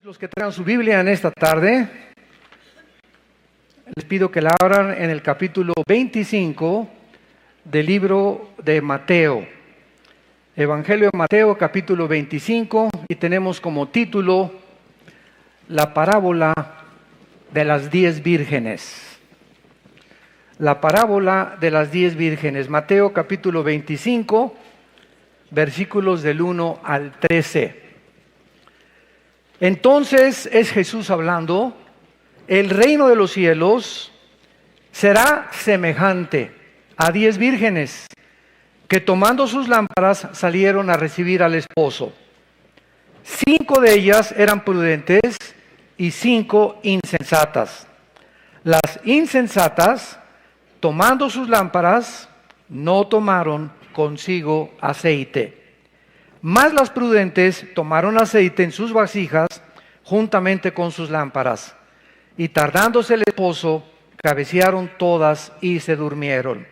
Los que tengan su Biblia en esta tarde, les pido que la abran en el capítulo 25 del libro de Mateo. Evangelio de Mateo, capítulo 25, y tenemos como título la parábola de las 10 vírgenes. La parábola de las 10 vírgenes. Mateo, capítulo 25, versículos del 1 al 13. Entonces es Jesús hablando: el reino de los cielos será semejante a 10 vírgenes que tomando sus lámparas salieron a recibir al esposo. 5 de ellas eran prudentes y 5 insensatas. Las insensatas, tomando sus lámparas, no tomaron consigo aceite. Mas las prudentes tomaron aceite en sus vasijas juntamente con sus lámparas. Y tardándose el esposo, cabecearon todas y se durmieron.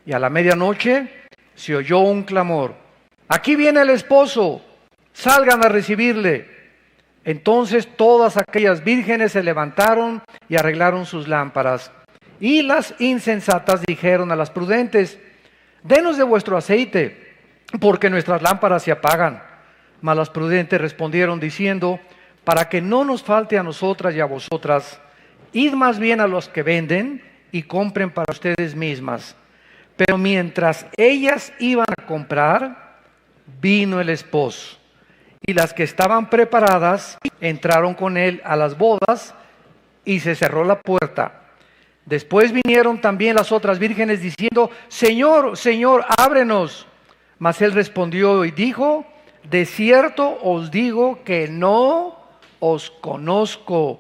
Y a la medianoche se oyó un clamor: ¡aquí viene el esposo! ¡Salgan a recibirle! Entonces todas aquellas vírgenes se levantaron y arreglaron sus lámparas. Y las insensatas dijeron a las prudentes: denos de vuestro aceite, porque nuestras lámparas se apagan. Mas las prudentes respondieron diciendo: para que no nos falte a nosotras y a vosotras, id más bien a los que venden y compren para ustedes mismas. Pero mientras ellas iban a comprar, vino el esposo. Y las que estaban preparadas entraron con él a las bodas y se cerró la puerta. Después vinieron también las otras vírgenes diciendo: Señor, Señor, ábrenos. Mas él respondió y dijo: de cierto os digo que no os conozco.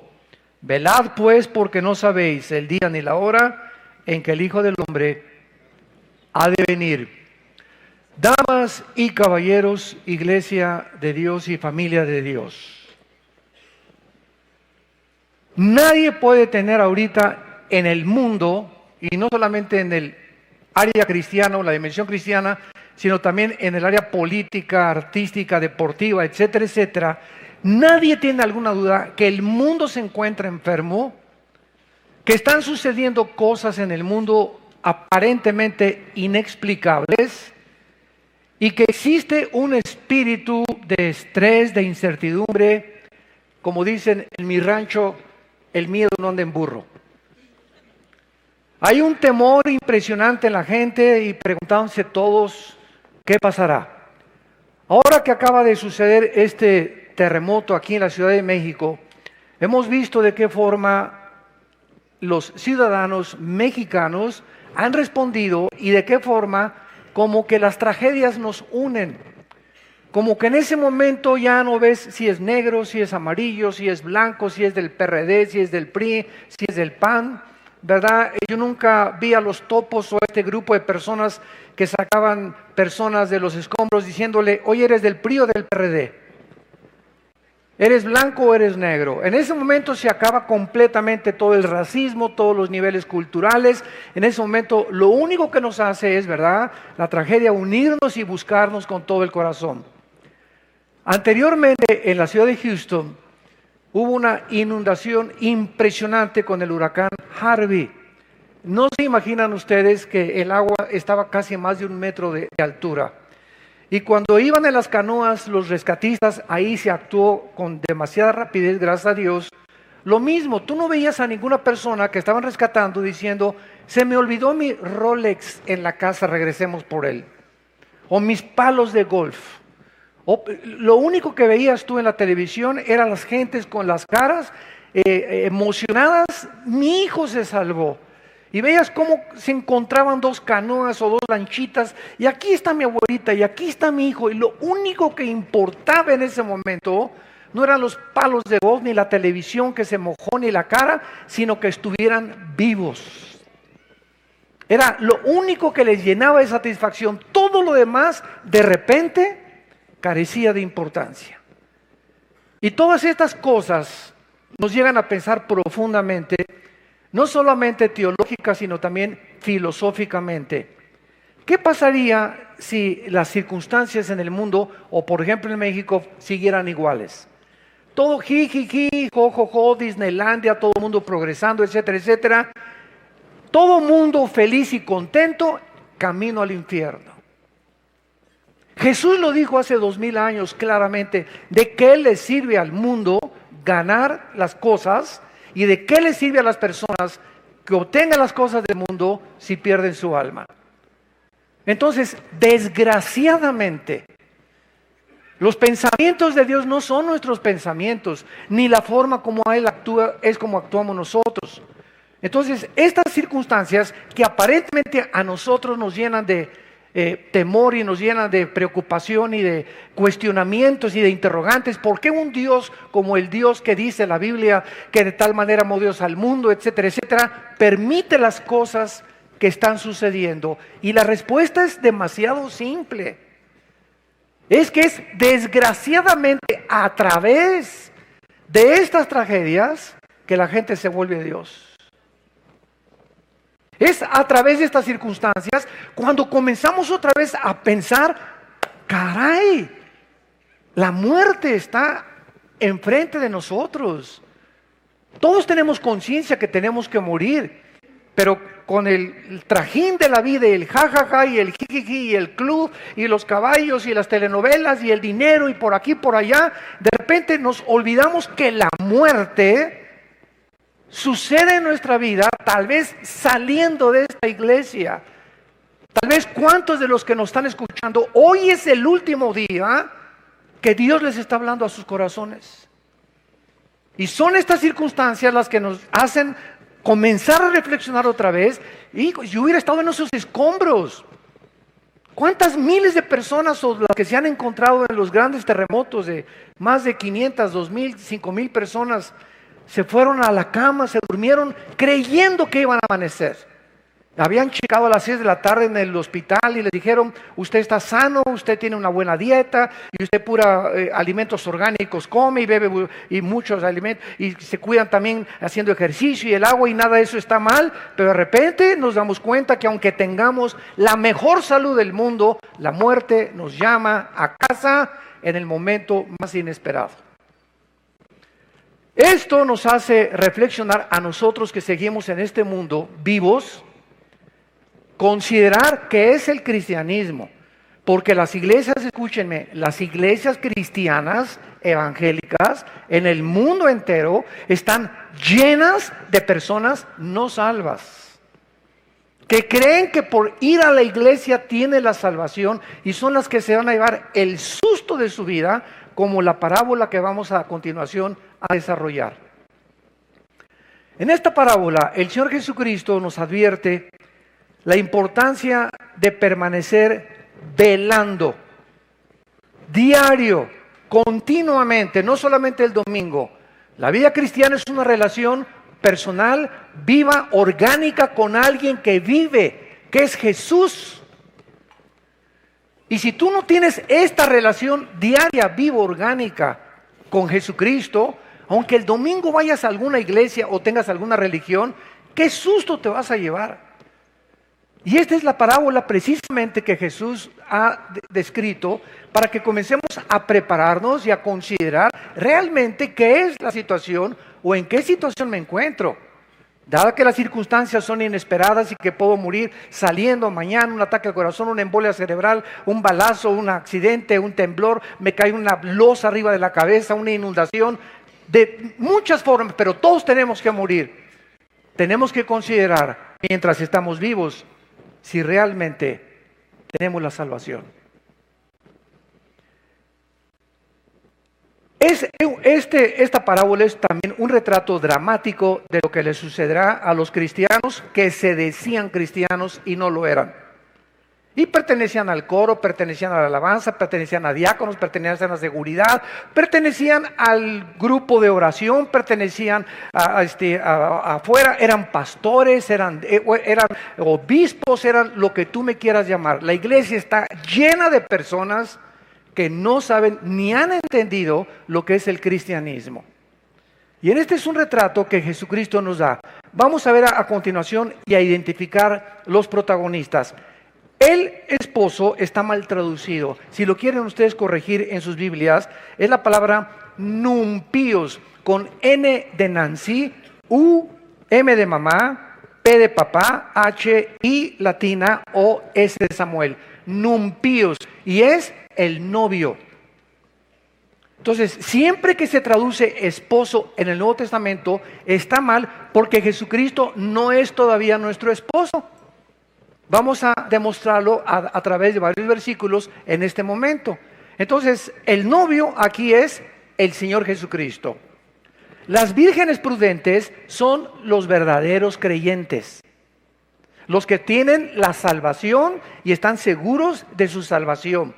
Velad pues, porque no sabéis el día ni la hora en que el Hijo del Hombre ha de venir. Damas y caballeros, iglesia de Dios y familia de Dios, nadie puede tener ahorita en el mundo, y no solamente en el área cristiana o la dimensión cristiana, sino también en el área política, artística, deportiva, etcétera, etcétera, nadie tiene alguna duda que el mundo se encuentra enfermo, que están sucediendo cosas en el mundo aparentemente inexplicables y que existe un espíritu de estrés, de incertidumbre. Como dicen en mi rancho, el miedo no anda en burro. Hay un temor impresionante en la gente y preguntándose todos: ¿qué pasará? Ahora que acaba de suceder este terremoto aquí en la Ciudad de México, hemos visto de qué forma los ciudadanos mexicanos han respondido y de qué forma como que las tragedias nos unen. Como que en ese momento ya no ves si es negro, si es amarillo, si es blanco, si es del PRD, si es del PRI, si es del PAN, ¿verdad? Yo nunca vi a los topos o a este grupo de personas que sacaban personas de los escombros diciéndole: oye, ¿eres del PRI o del PRD? ¿Eres blanco o eres negro? En ese momento se acaba completamente todo el racismo, todos los niveles culturales. En ese momento lo único que nos hace es, ¿verdad?, la tragedia, unirnos y buscarnos con todo el corazón. Anteriormente en la ciudad de Houston hubo una inundación impresionante con el huracán Harvey. No se imaginan ustedes que el agua estaba casi a más de 1 metro de altura. Y cuando iban en las canoas los rescatistas, ahí se actuó con demasiada rapidez, gracias a Dios. Lo mismo, tú no veías a ninguna persona que estaban rescatando diciendo: se me olvidó mi Rolex en la casa, regresemos por él. O mis palos de golf. Lo único que veías tú en la televisión eran las gentes con las caras emocionadas: mi hijo se salvó. Y veías cómo se encontraban 2 canoas o 2 lanchitas, y aquí está mi abuelita, y aquí está mi hijo, y lo único que importaba en ese momento no eran los palos de golf, ni la televisión que se mojó, ni la cara, sino que estuvieran vivos. Era lo único que les llenaba de satisfacción. Todo lo demás, de repente, carecía de importancia. Y todas estas cosas nos llegan a pensar profundamente, no solamente teológica, sino también filosóficamente. ¿Qué pasaría si las circunstancias en el mundo, o por ejemplo en México, siguieran iguales? todo jijiji, jojojo, Disneylandia, todo el mundo progresando, etcétera, etcétera. Todo mundo feliz y contento, camino al infierno. Jesús lo dijo hace 2000 años claramente, de qué le sirve al mundo ganar las cosas y de qué le sirve a las personas que obtengan las cosas del mundo si pierden su alma. Entonces, desgraciadamente, los pensamientos de Dios no son nuestros pensamientos, ni la forma como Él actúa es como actuamos nosotros. Entonces, estas circunstancias que aparentemente a nosotros nos llenan de temor y nos llenan de preocupación y de cuestionamientos y de interrogantes, ¿por qué un Dios como el Dios que dice la Biblia, que de tal manera amó Dios al mundo, etcétera, etcétera, permite las cosas que están sucediendo? Y la respuesta es demasiado simple. Es que es desgraciadamente a través de estas tragedias que la gente se vuelve Dios. Es a través de estas circunstancias cuando comenzamos otra vez a pensar, caray, la muerte está enfrente de nosotros. Todos tenemos conciencia que tenemos que morir, pero con el trajín de la vida, el jajaja y el jijiji y el club y los caballos y las telenovelas y el dinero y por aquí por allá, de repente nos olvidamos que la muerte sucede en nuestra vida, tal vez saliendo de esta iglesia. Tal vez cuántos de los que nos están escuchando, hoy es el último día que Dios les está hablando a sus corazones. Y son estas circunstancias las que nos hacen comenzar a reflexionar otra vez. Y yo hubiera estado en esos escombros. ¿Cuántas miles de personas son las que se han encontrado en los grandes terremotos de más de 500, 2000, 5000 personas? Se fueron a la cama, se durmieron creyendo que iban a amanecer. Habían checado a las 6 de la tarde en el hospital y les dijeron, usted está sano, usted tiene una buena dieta y usted pura alimentos orgánicos come y bebe y muchos alimentos y se cuidan también haciendo ejercicio y el agua y nada de eso está mal, pero de repente nos damos cuenta que aunque tengamos la mejor salud del mundo, la muerte nos llama a casa en el momento más inesperado. Esto nos hace reflexionar a nosotros que seguimos en este mundo vivos, considerar qué es el cristianismo, porque las iglesias, escúchenme, las iglesias cristianas evangélicas en el mundo entero están llenas de personas no salvas, que creen que por ir a la iglesia tiene la salvación y son las que se van a llevar el susto de su vida, como la parábola que vamos a continuación a desarrollar. En esta parábola, el Señor Jesucristo nos advierte la importancia de permanecer velando, diario, continuamente, no solamente el domingo. La vida cristiana es una relación personal, viva, orgánica con alguien que vive, que es Jesús. Y si tú no tienes esta relación diaria, viva, orgánica con Jesucristo, aunque el domingo vayas a alguna iglesia o tengas alguna religión, ¿qué susto te vas a llevar? Y esta es la parábola precisamente que Jesús ha descrito para que comencemos a prepararnos y a considerar realmente qué es la situación o en qué situación me encuentro. Dada que las circunstancias son inesperadas y que puedo morir saliendo mañana, un ataque al corazón, una embolia cerebral, un balazo, un accidente, un temblor, me cae una losa arriba de la cabeza, una inundación, de muchas formas, pero todos tenemos que morir. Tenemos que considerar, mientras estamos vivos, si realmente tenemos la salvación. Esta parábola es también un retrato dramático de lo que le sucederá a los cristianos que se decían cristianos y no lo eran. Y pertenecían al coro, pertenecían a la alabanza, pertenecían a diáconos, pertenecían a seguridad, pertenecían al grupo de oración, pertenecían afuera, eran pastores, eran obispos, eran lo que tú me quieras llamar. La iglesia está llena de personas que no saben ni han entendido lo que es el cristianismo. Y este es un retrato que Jesucristo nos da. Vamos a ver a continuación y a identificar los protagonistas. El esposo está mal traducido. Si lo quieren ustedes corregir en sus Biblias, es la palabra numpíos, con N de Nancy, U, M de mamá, P de papá, H, I latina, O, S de Samuel. Numpíos, y es el novio. Entonces, siempre que se traduce esposo en el Nuevo Testamento, está mal porque Jesucristo no es todavía nuestro esposo. Vamos a demostrarlo a través de varios versículos en este momento. Entonces, el novio aquí es el Señor Jesucristo. Las vírgenes prudentes son los verdaderos creyentes, los que tienen la salvación y están seguros de su salvación.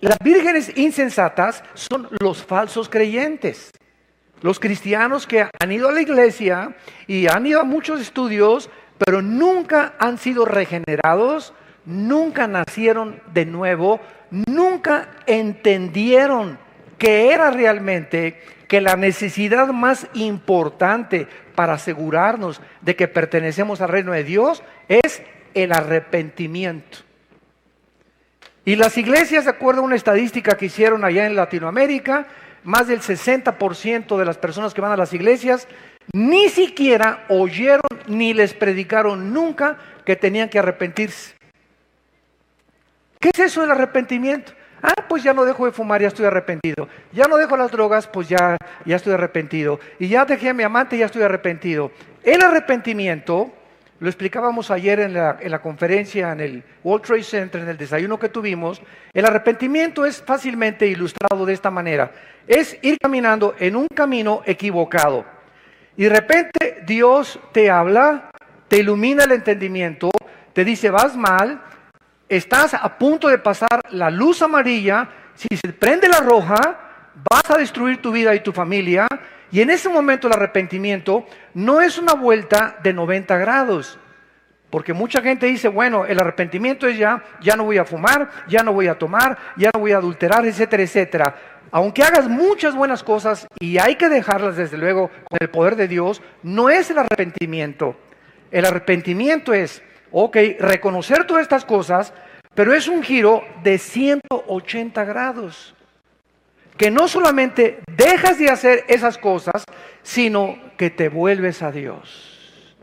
Las vírgenes insensatas son los falsos creyentes, los cristianos que han ido a la iglesia y han ido a muchos estudios, pero nunca han sido regenerados, nunca nacieron de nuevo, nunca entendieron que era realmente que la necesidad más importante para asegurarnos de que pertenecemos al reino de Dios es el arrepentimiento. Y las iglesias, de acuerdo a una estadística que hicieron allá en Latinoamérica, más del 60% de las personas que van a las iglesias ni siquiera oyeron ni les predicaron nunca que tenían que arrepentirse. ¿Qué es eso del arrepentimiento? Pues ya no dejo de fumar, ya estoy arrepentido. Ya no dejo las drogas, pues ya estoy arrepentido. Y ya dejé a mi amante, ya estoy arrepentido. El arrepentimiento, lo explicábamos ayer en la conferencia en el World Trade Center, en el desayuno que tuvimos. El arrepentimiento es fácilmente ilustrado de esta manera. Es ir caminando en un camino equivocado. Y de repente Dios te habla, te ilumina el entendimiento, te dice vas mal, estás a punto de pasar la luz amarilla, si se prende la roja, vas a destruir tu vida y tu familia. Y en ese momento el arrepentimiento no es una vuelta de 90 grados. Porque mucha gente dice, bueno, el arrepentimiento es ya no voy a fumar, ya no voy a tomar, ya no voy a adulterar, etcétera, etcétera. Aunque hagas muchas buenas cosas y hay que dejarlas desde luego con el poder de Dios, no es el arrepentimiento. El arrepentimiento es, reconocer todas estas cosas, pero es un giro de 180 grados. Que no solamente dejas de hacer esas cosas, sino que te vuelves a Dios.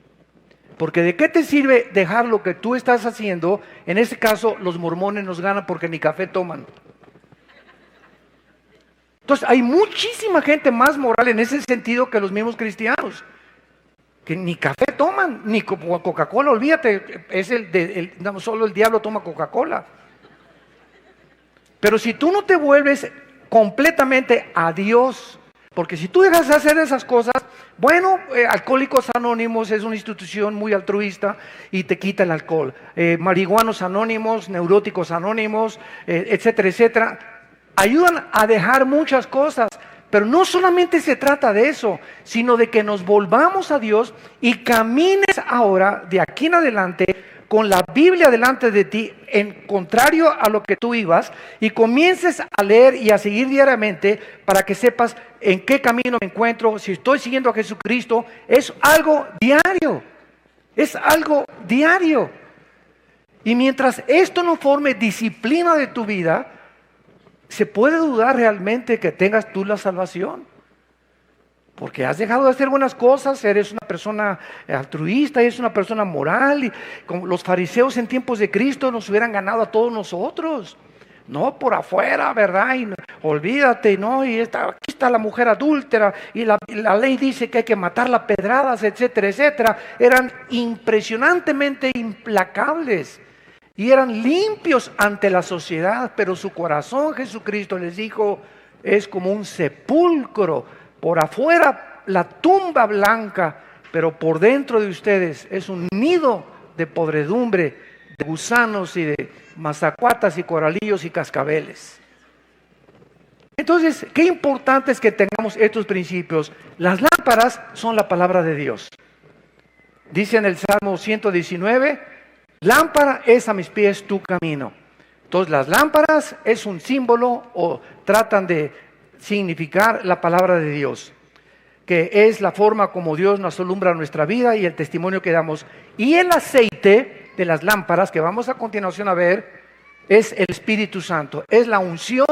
Porque ¿de qué te sirve dejar lo que tú estás haciendo? En este caso, los mormones nos ganan porque ni café toman. Entonces, hay muchísima gente más moral en ese sentido que los mismos cristianos. Que ni café toman, ni Coca-Cola, olvídate, solo el diablo toma Coca-Cola. Pero si tú no te vuelves completamente a Dios, porque si tú dejas de hacer esas cosas, bueno, Alcohólicos Anónimos es una institución muy altruista y te quita el alcohol. Marihuanos Anónimos, Neuróticos Anónimos, etcétera, etcétera, ayudan a dejar muchas cosas. Pero no solamente se trata de eso, sino de que nos volvamos a Dios y camines ahora, de aquí en adelante, con la Biblia delante de ti, en contrario a lo que tú ibas, y comiences a leer y a seguir diariamente para que sepas en qué camino me encuentro, si estoy siguiendo a Jesucristo. Es algo diario, es algo diario. Y mientras esto no forme disciplina de tu vida, ¿se puede dudar realmente que tengas tú la salvación? Porque has dejado de hacer buenas cosas, eres una persona altruista, eres una persona moral. Y como los fariseos en tiempos de Cristo nos hubieran ganado a todos nosotros. No por afuera, ¿verdad? Y olvídate, ¿no? Y aquí está la mujer adúltera y la ley dice que hay que matarla a pedradas, etcétera, etcétera. Eran impresionantemente implacables. Y eran limpios ante la sociedad, pero su corazón, Jesucristo les dijo, es como un sepulcro. Por afuera la tumba blanca, pero por dentro de ustedes es un nido de podredumbre, de gusanos y de mazacuatas y coralillos y cascabeles. Entonces, qué importante es que tengamos estos principios. Las lámparas son la palabra de Dios. Dice en el Salmo 119, lámpara es a mis pies tu camino. Entonces las lámparas es un símbolo o tratan de significar la palabra de Dios, que es la forma como Dios nos alumbra nuestra vida y el testimonio que damos. Y el aceite de las lámparas que vamos a continuación a ver es el Espíritu Santo, es la unción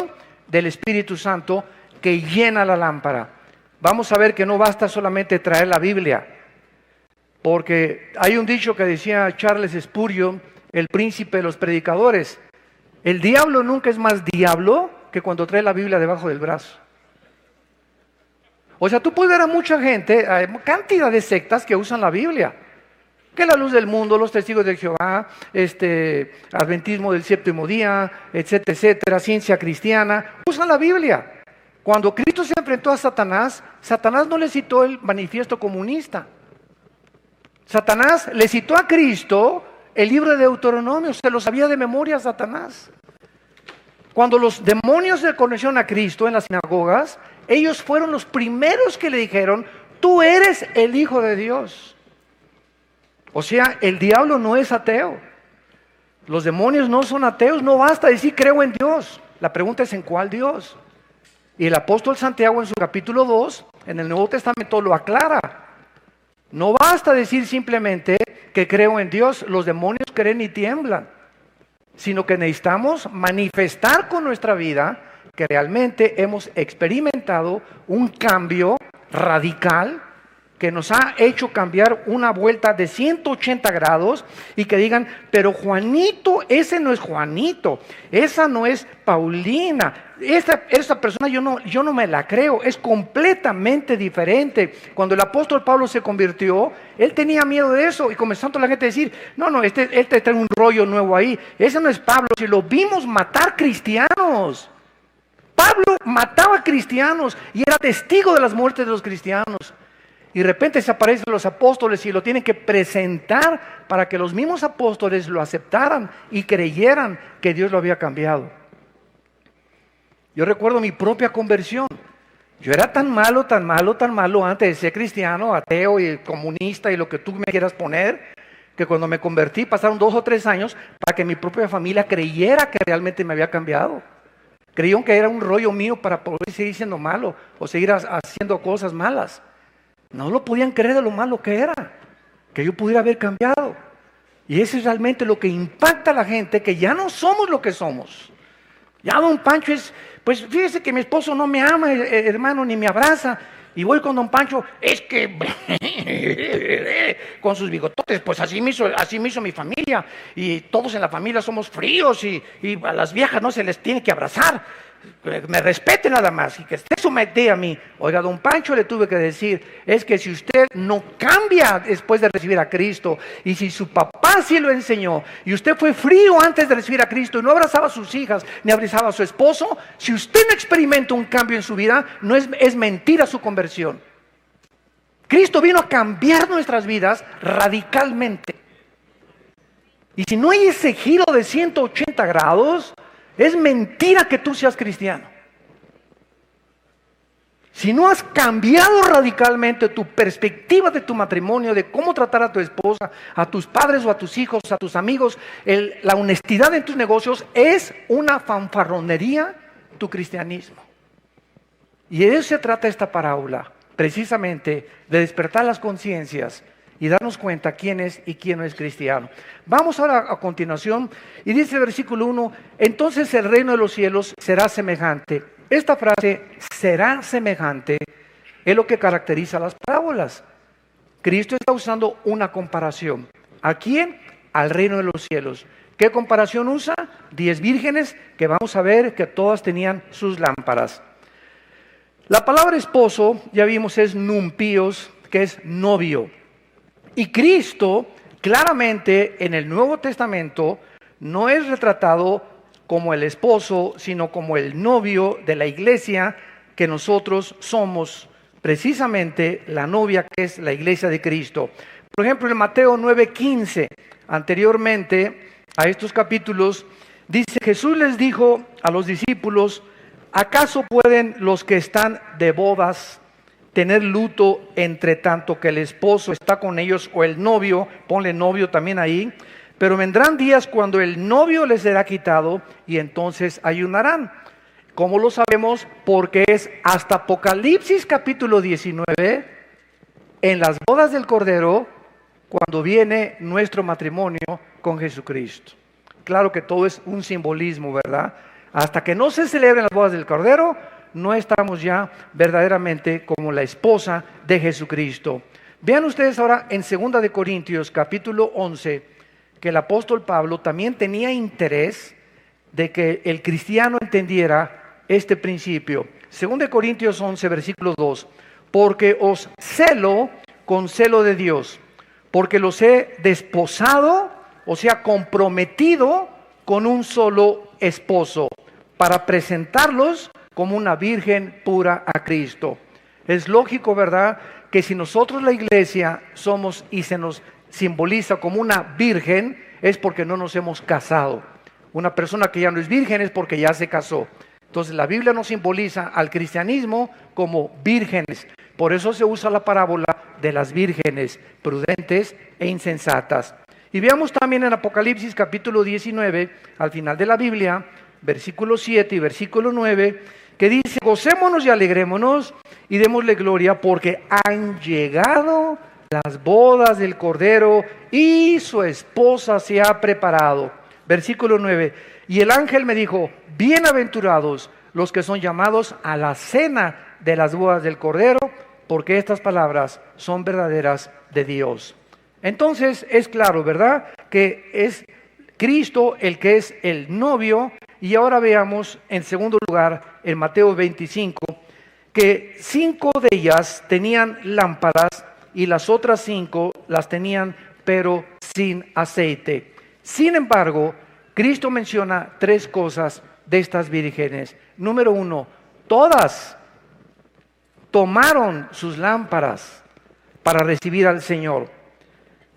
del Espíritu Santo que llena la lámpara. Vamos a ver que no basta solamente traer la Biblia, porque hay un dicho que decía Charles Spurgeon, el príncipe de los predicadores: el diablo nunca es más diablo que cuando trae la Biblia debajo del brazo. O sea, tú puedes ver a mucha gente, hay cantidad de sectas que usan la Biblia, que la Luz del Mundo, los Testigos de Jehová, Adventismo del Séptimo Día, etcétera, etcétera, Ciencia Cristiana, usan la Biblia. Cuando Cristo se enfrentó a Satanás, Satanás no le citó el manifiesto comunista. Satanás le citó a Cristo el libro de Deuteronomio, se lo sabía de memoria Satanás. Cuando los demonios se conocieron a Cristo en las sinagogas, ellos fueron los primeros que le dijeron: tú eres el Hijo de Dios. O sea, el diablo no es ateo. Los demonios no son ateos. No basta decir creo en Dios. La pregunta es ¿en cuál Dios? Y el apóstol Santiago en su capítulo 2, en el Nuevo Testamento, lo aclara. No basta decir simplemente que creo en Dios. Los demonios creen y tiemblan. Sino que necesitamos manifestar con nuestra vida que realmente hemos experimentado un cambio radical que nos ha hecho cambiar una vuelta de 180 grados, y que digan: pero Juanito, ese no es Juanito, esa no es Paulina, esa persona yo no me la creo, es completamente diferente. Cuando el apóstol Pablo se convirtió, él tenía miedo de eso, y comenzó la gente a decir: no, este trae un rollo nuevo ahí, ese no es Pablo, si lo vimos matar cristianos. Pablo mataba cristianos y era testigo de las muertes de los cristianos. Y de repente se aparecen los apóstoles y lo tienen que presentar para que los mismos apóstoles lo aceptaran y creyeran que Dios lo había cambiado. Yo recuerdo mi propia conversión. Yo era tan malo antes de ser cristiano, ateo y comunista y lo que tú me quieras poner, que cuando me convertí pasaron 2 o 3 años para que mi propia familia creyera que realmente me había cambiado. Creyeron que era un rollo mío para poder seguir siendo malo o seguir haciendo cosas malas. No lo podían creer de lo malo que era, que yo pudiera haber cambiado. Y eso es realmente lo que impacta a la gente, que ya no somos lo que somos. Ya don Pancho pues fíjese que mi esposo no me ama, hermano, ni me abraza. Y voy con don Pancho, es que con sus bigototes, pues así me hizo mi familia. Y todos en la familia somos fríos y a las viejas no se les tiene que abrazar. Me respete nada más y que esté sometida a mí. Oiga, don Pancho, le tuve que decir: es que si usted no cambia después de recibir a Cristo, y si su papá sí lo enseñó, y usted fue frío antes de recibir a Cristo y no abrazaba a sus hijas ni abrazaba a su esposo, si usted no experimenta un cambio en su vida, no es mentira su conversión. Cristo vino a cambiar nuestras vidas radicalmente. Y si no hay ese giro de 180 grados, es mentira que tú seas cristiano. Si no has cambiado radicalmente tu perspectiva de tu matrimonio, de cómo tratar a tu esposa, a tus padres o a tus hijos, a tus amigos, la honestidad en tus negocios, es una fanfarronería tu cristianismo. Y de eso se trata esta parábola, precisamente de despertar las conciencias y darnos cuenta quién es y quién no es cristiano. Vamos ahora a continuación, y dice el versículo 1: entonces el reino de los cielos será semejante. Esta frase, será semejante, es lo que caracteriza las parábolas. Cristo está usando una comparación. ¿A quién? Al reino de los cielos. ¿Qué comparación usa? 10 vírgenes, que vamos a ver que todas tenían sus lámparas. La palabra esposo, ya vimos, es numpios, que es novio. Y Cristo, claramente en el Nuevo Testamento, no es retratado como el esposo, sino como el novio de la iglesia, que nosotros somos precisamente la novia, que es la iglesia de Cristo. Por ejemplo, en Mateo 9:15, anteriormente a estos capítulos, dice: Jesús les dijo a los discípulos: ¿acaso pueden los que están de bodas tener luto entre tanto que el esposo está con ellos, o el novio? Ponle novio también ahí. Pero vendrán días cuando el novio les será quitado y entonces ayunarán. ¿Cómo lo sabemos? Porque es hasta Apocalipsis capítulo 19, en las bodas del Cordero, cuando viene nuestro matrimonio con Jesucristo. Claro que todo es un simbolismo, ¿verdad? Hasta que no se celebren las bodas del Cordero, no estamos ya verdaderamente como la esposa de Jesucristo. Vean ustedes ahora en 2 de Corintios capítulo 11, que el apóstol Pablo también tenía interés de que el cristiano entendiera este principio. 2 de Corintios 11, versículo 2, porque os celo con celo de Dios, porque los he desposado, o sea, comprometido con un solo esposo, para presentarlos como una virgen pura a Cristo. Es lógico, ¿verdad?, que si nosotros la iglesia somos y se nos simboliza como una virgen, es porque no nos hemos casado. Una persona que ya no es virgen es porque ya se casó. Entonces la Biblia nos simboliza al cristianismo como vírgenes. Por eso se usa la parábola de las vírgenes prudentes e insensatas. Y veamos también en Apocalipsis capítulo 19, al final de la Biblia, versículo 7 y versículo 9, que dice: gocémonos y alegrémonos y démosle gloria, porque han llegado las bodas del Cordero y su esposa se ha preparado. Versículo 9, y el ángel me dijo: bienaventurados los que son llamados a la cena de las bodas del Cordero, porque estas palabras son verdaderas de Dios. Entonces es claro, ¿verdad?, que es Cristo el que es el novio. Y ahora veamos en segundo lugar en Mateo 25 que 5 de ellas tenían lámparas y las otras 5 las tenían pero sin aceite. Sin embargo, Cristo menciona 3 cosas de estas vírgenes. Número 1, todas tomaron sus lámparas para recibir al Señor.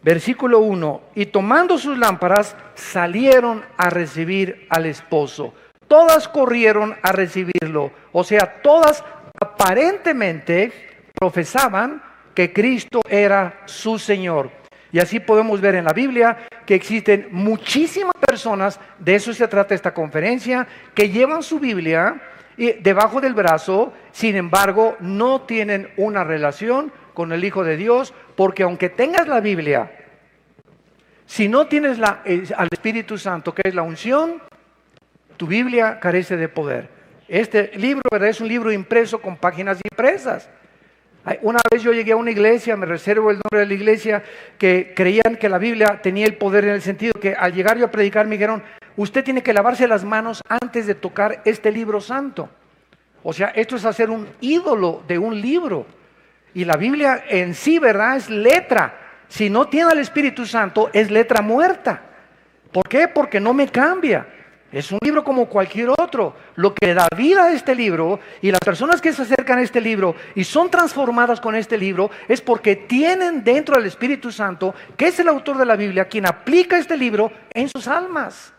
Versículo 1, y tomando sus lámparas salieron a recibir al esposo. Todas corrieron a recibirlo. O sea, todas aparentemente profesaban que Cristo era su Señor. Y así podemos ver en la Biblia que existen muchísimas personas, de eso se trata esta conferencia, que llevan su Biblia debajo del brazo, sin embargo no tienen una relación con el Hijo de Dios, porque aunque tengas la Biblia, si no tienes al Espíritu Santo, que es la unción, tu Biblia carece de poder. Este libro, ¿verdad?, es un libro impreso con páginas impresas. Una vez yo llegué a una iglesia, me reservo el nombre de la iglesia, que creían que la Biblia tenía el poder, en el sentido que al llegar yo a predicar me dijeron: usted tiene que lavarse las manos antes de tocar este libro santo. O sea, esto es hacer un ídolo de un libro. Y la Biblia en sí, ¿verdad?, es letra. Si no tiene al Espíritu Santo, es letra muerta. ¿Por qué? Porque no me cambia. Es un libro como cualquier otro. Lo que da vida a este libro, y las personas que se acercan a este libro y son transformadas con este libro, es porque tienen dentro al Espíritu Santo, que es el autor de la Biblia, quien aplica este libro en sus almas.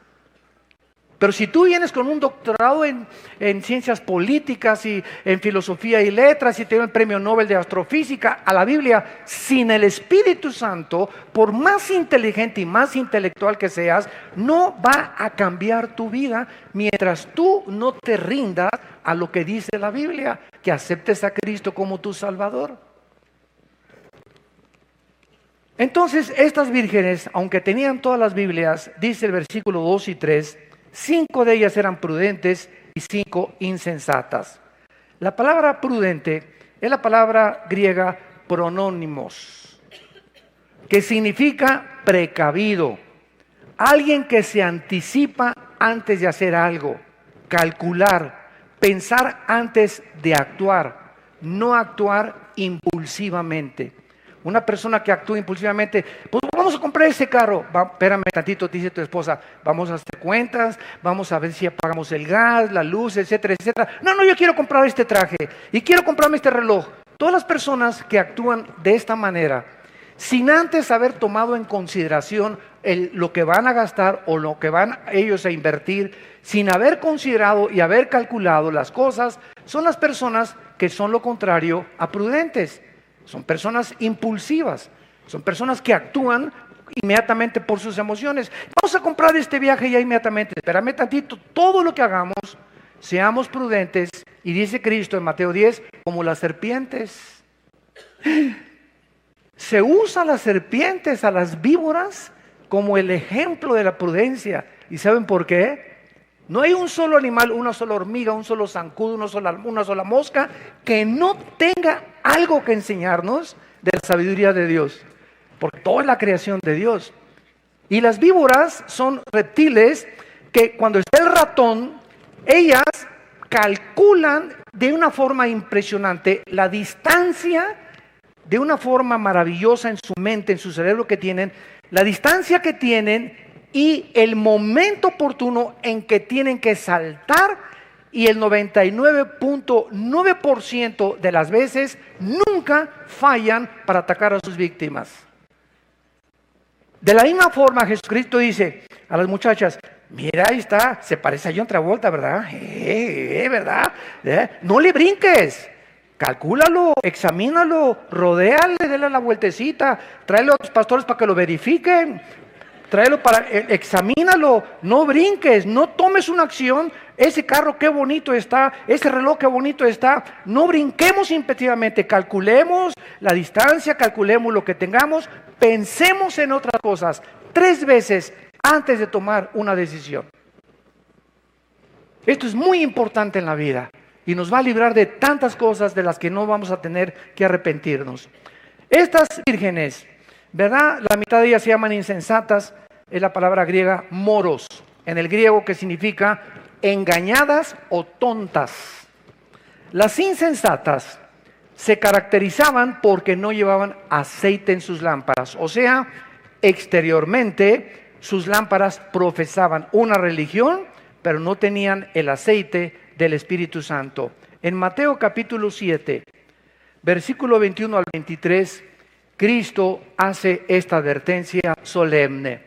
Pero si tú vienes con un doctorado en ciencias políticas y en filosofía y letras y te dan el premio Nobel de astrofísica a la Biblia, sin el Espíritu Santo, por más inteligente y más intelectual que seas, no va a cambiar tu vida mientras tú no te rindas a lo que dice la Biblia, que aceptes a Cristo como tu Salvador. Entonces estas vírgenes, aunque tenían todas las Biblias, dice el versículo 2 y 3, 5 de ellas eran prudentes y 5 insensatas. La palabra prudente es la palabra griega pronónimos, que significa precavido, alguien que se anticipa antes de hacer algo, calcular, pensar antes de actuar, no actuar impulsivamente. Una persona que actúa impulsivamente: pues vamos a comprar ese carro. Espérame tantito, te dice tu esposa, vamos a hacer cuentas, vamos a ver si apagamos el gas, la luz, etcétera, etcétera. No, yo quiero comprar este traje y quiero comprarme este reloj. Todas las personas que actúan de esta manera, sin antes haber tomado en consideración lo que van a gastar o lo que van ellos a invertir, sin haber considerado y haber calculado las cosas, son las personas que son lo contrario a prudentes. Son personas impulsivas, son personas que actúan inmediatamente por sus emociones. Vamos a comprar este viaje ya inmediatamente. Espérame tantito, todo lo que hagamos, seamos prudentes. Y dice Cristo en Mateo 10, como las serpientes. Se usa a las serpientes, a las víboras, como el ejemplo de la prudencia. ¿Y saben por qué? No hay un solo animal, una sola hormiga, un solo zancudo, una sola mosca que no tenga algo que enseñarnos de la sabiduría de Dios. Porque toda es la creación de Dios. Y las víboras son reptiles que cuando está el ratón, ellas calculan de una forma impresionante la distancia, de una forma maravillosa en su mente, en su cerebro que tienen, la distancia que tienen y el momento oportuno en que tienen que saltar, y el 99.9% de las veces nunca fallan para atacar a sus víctimas. De la misma forma, Jesucristo dice a las muchachas: mira, ahí está, se parece a John Travolta, ¿verdad? ¿Verdad? No le brinques, calcúlalo, examínalo, rodéale, dale la vueltecita, tráelo a tus pastores para que lo verifiquen, examínalo, no brinques, no tomes una acción. Ese carro qué bonito está, ese reloj qué bonito está. No brinquemos impetitivamente, calculemos la distancia, calculemos lo que tengamos, pensemos en otras cosas 3 veces antes de tomar una decisión. Esto es muy importante en la vida y nos va a librar de tantas cosas de las que no vamos a tener que arrepentirnos. Estas vírgenes, ¿verdad? La mitad de ellas se llaman insensatas, es la palabra griega moros, en el griego, que significa engañadas o tontas. Las insensatas se caracterizaban porque no llevaban aceite en sus lámparas, o sea, exteriormente sus lámparas profesaban una religión, pero no tenían el aceite del Espíritu Santo. En Mateo capítulo 7, versículo 21 al 23, Cristo hace esta advertencia solemne: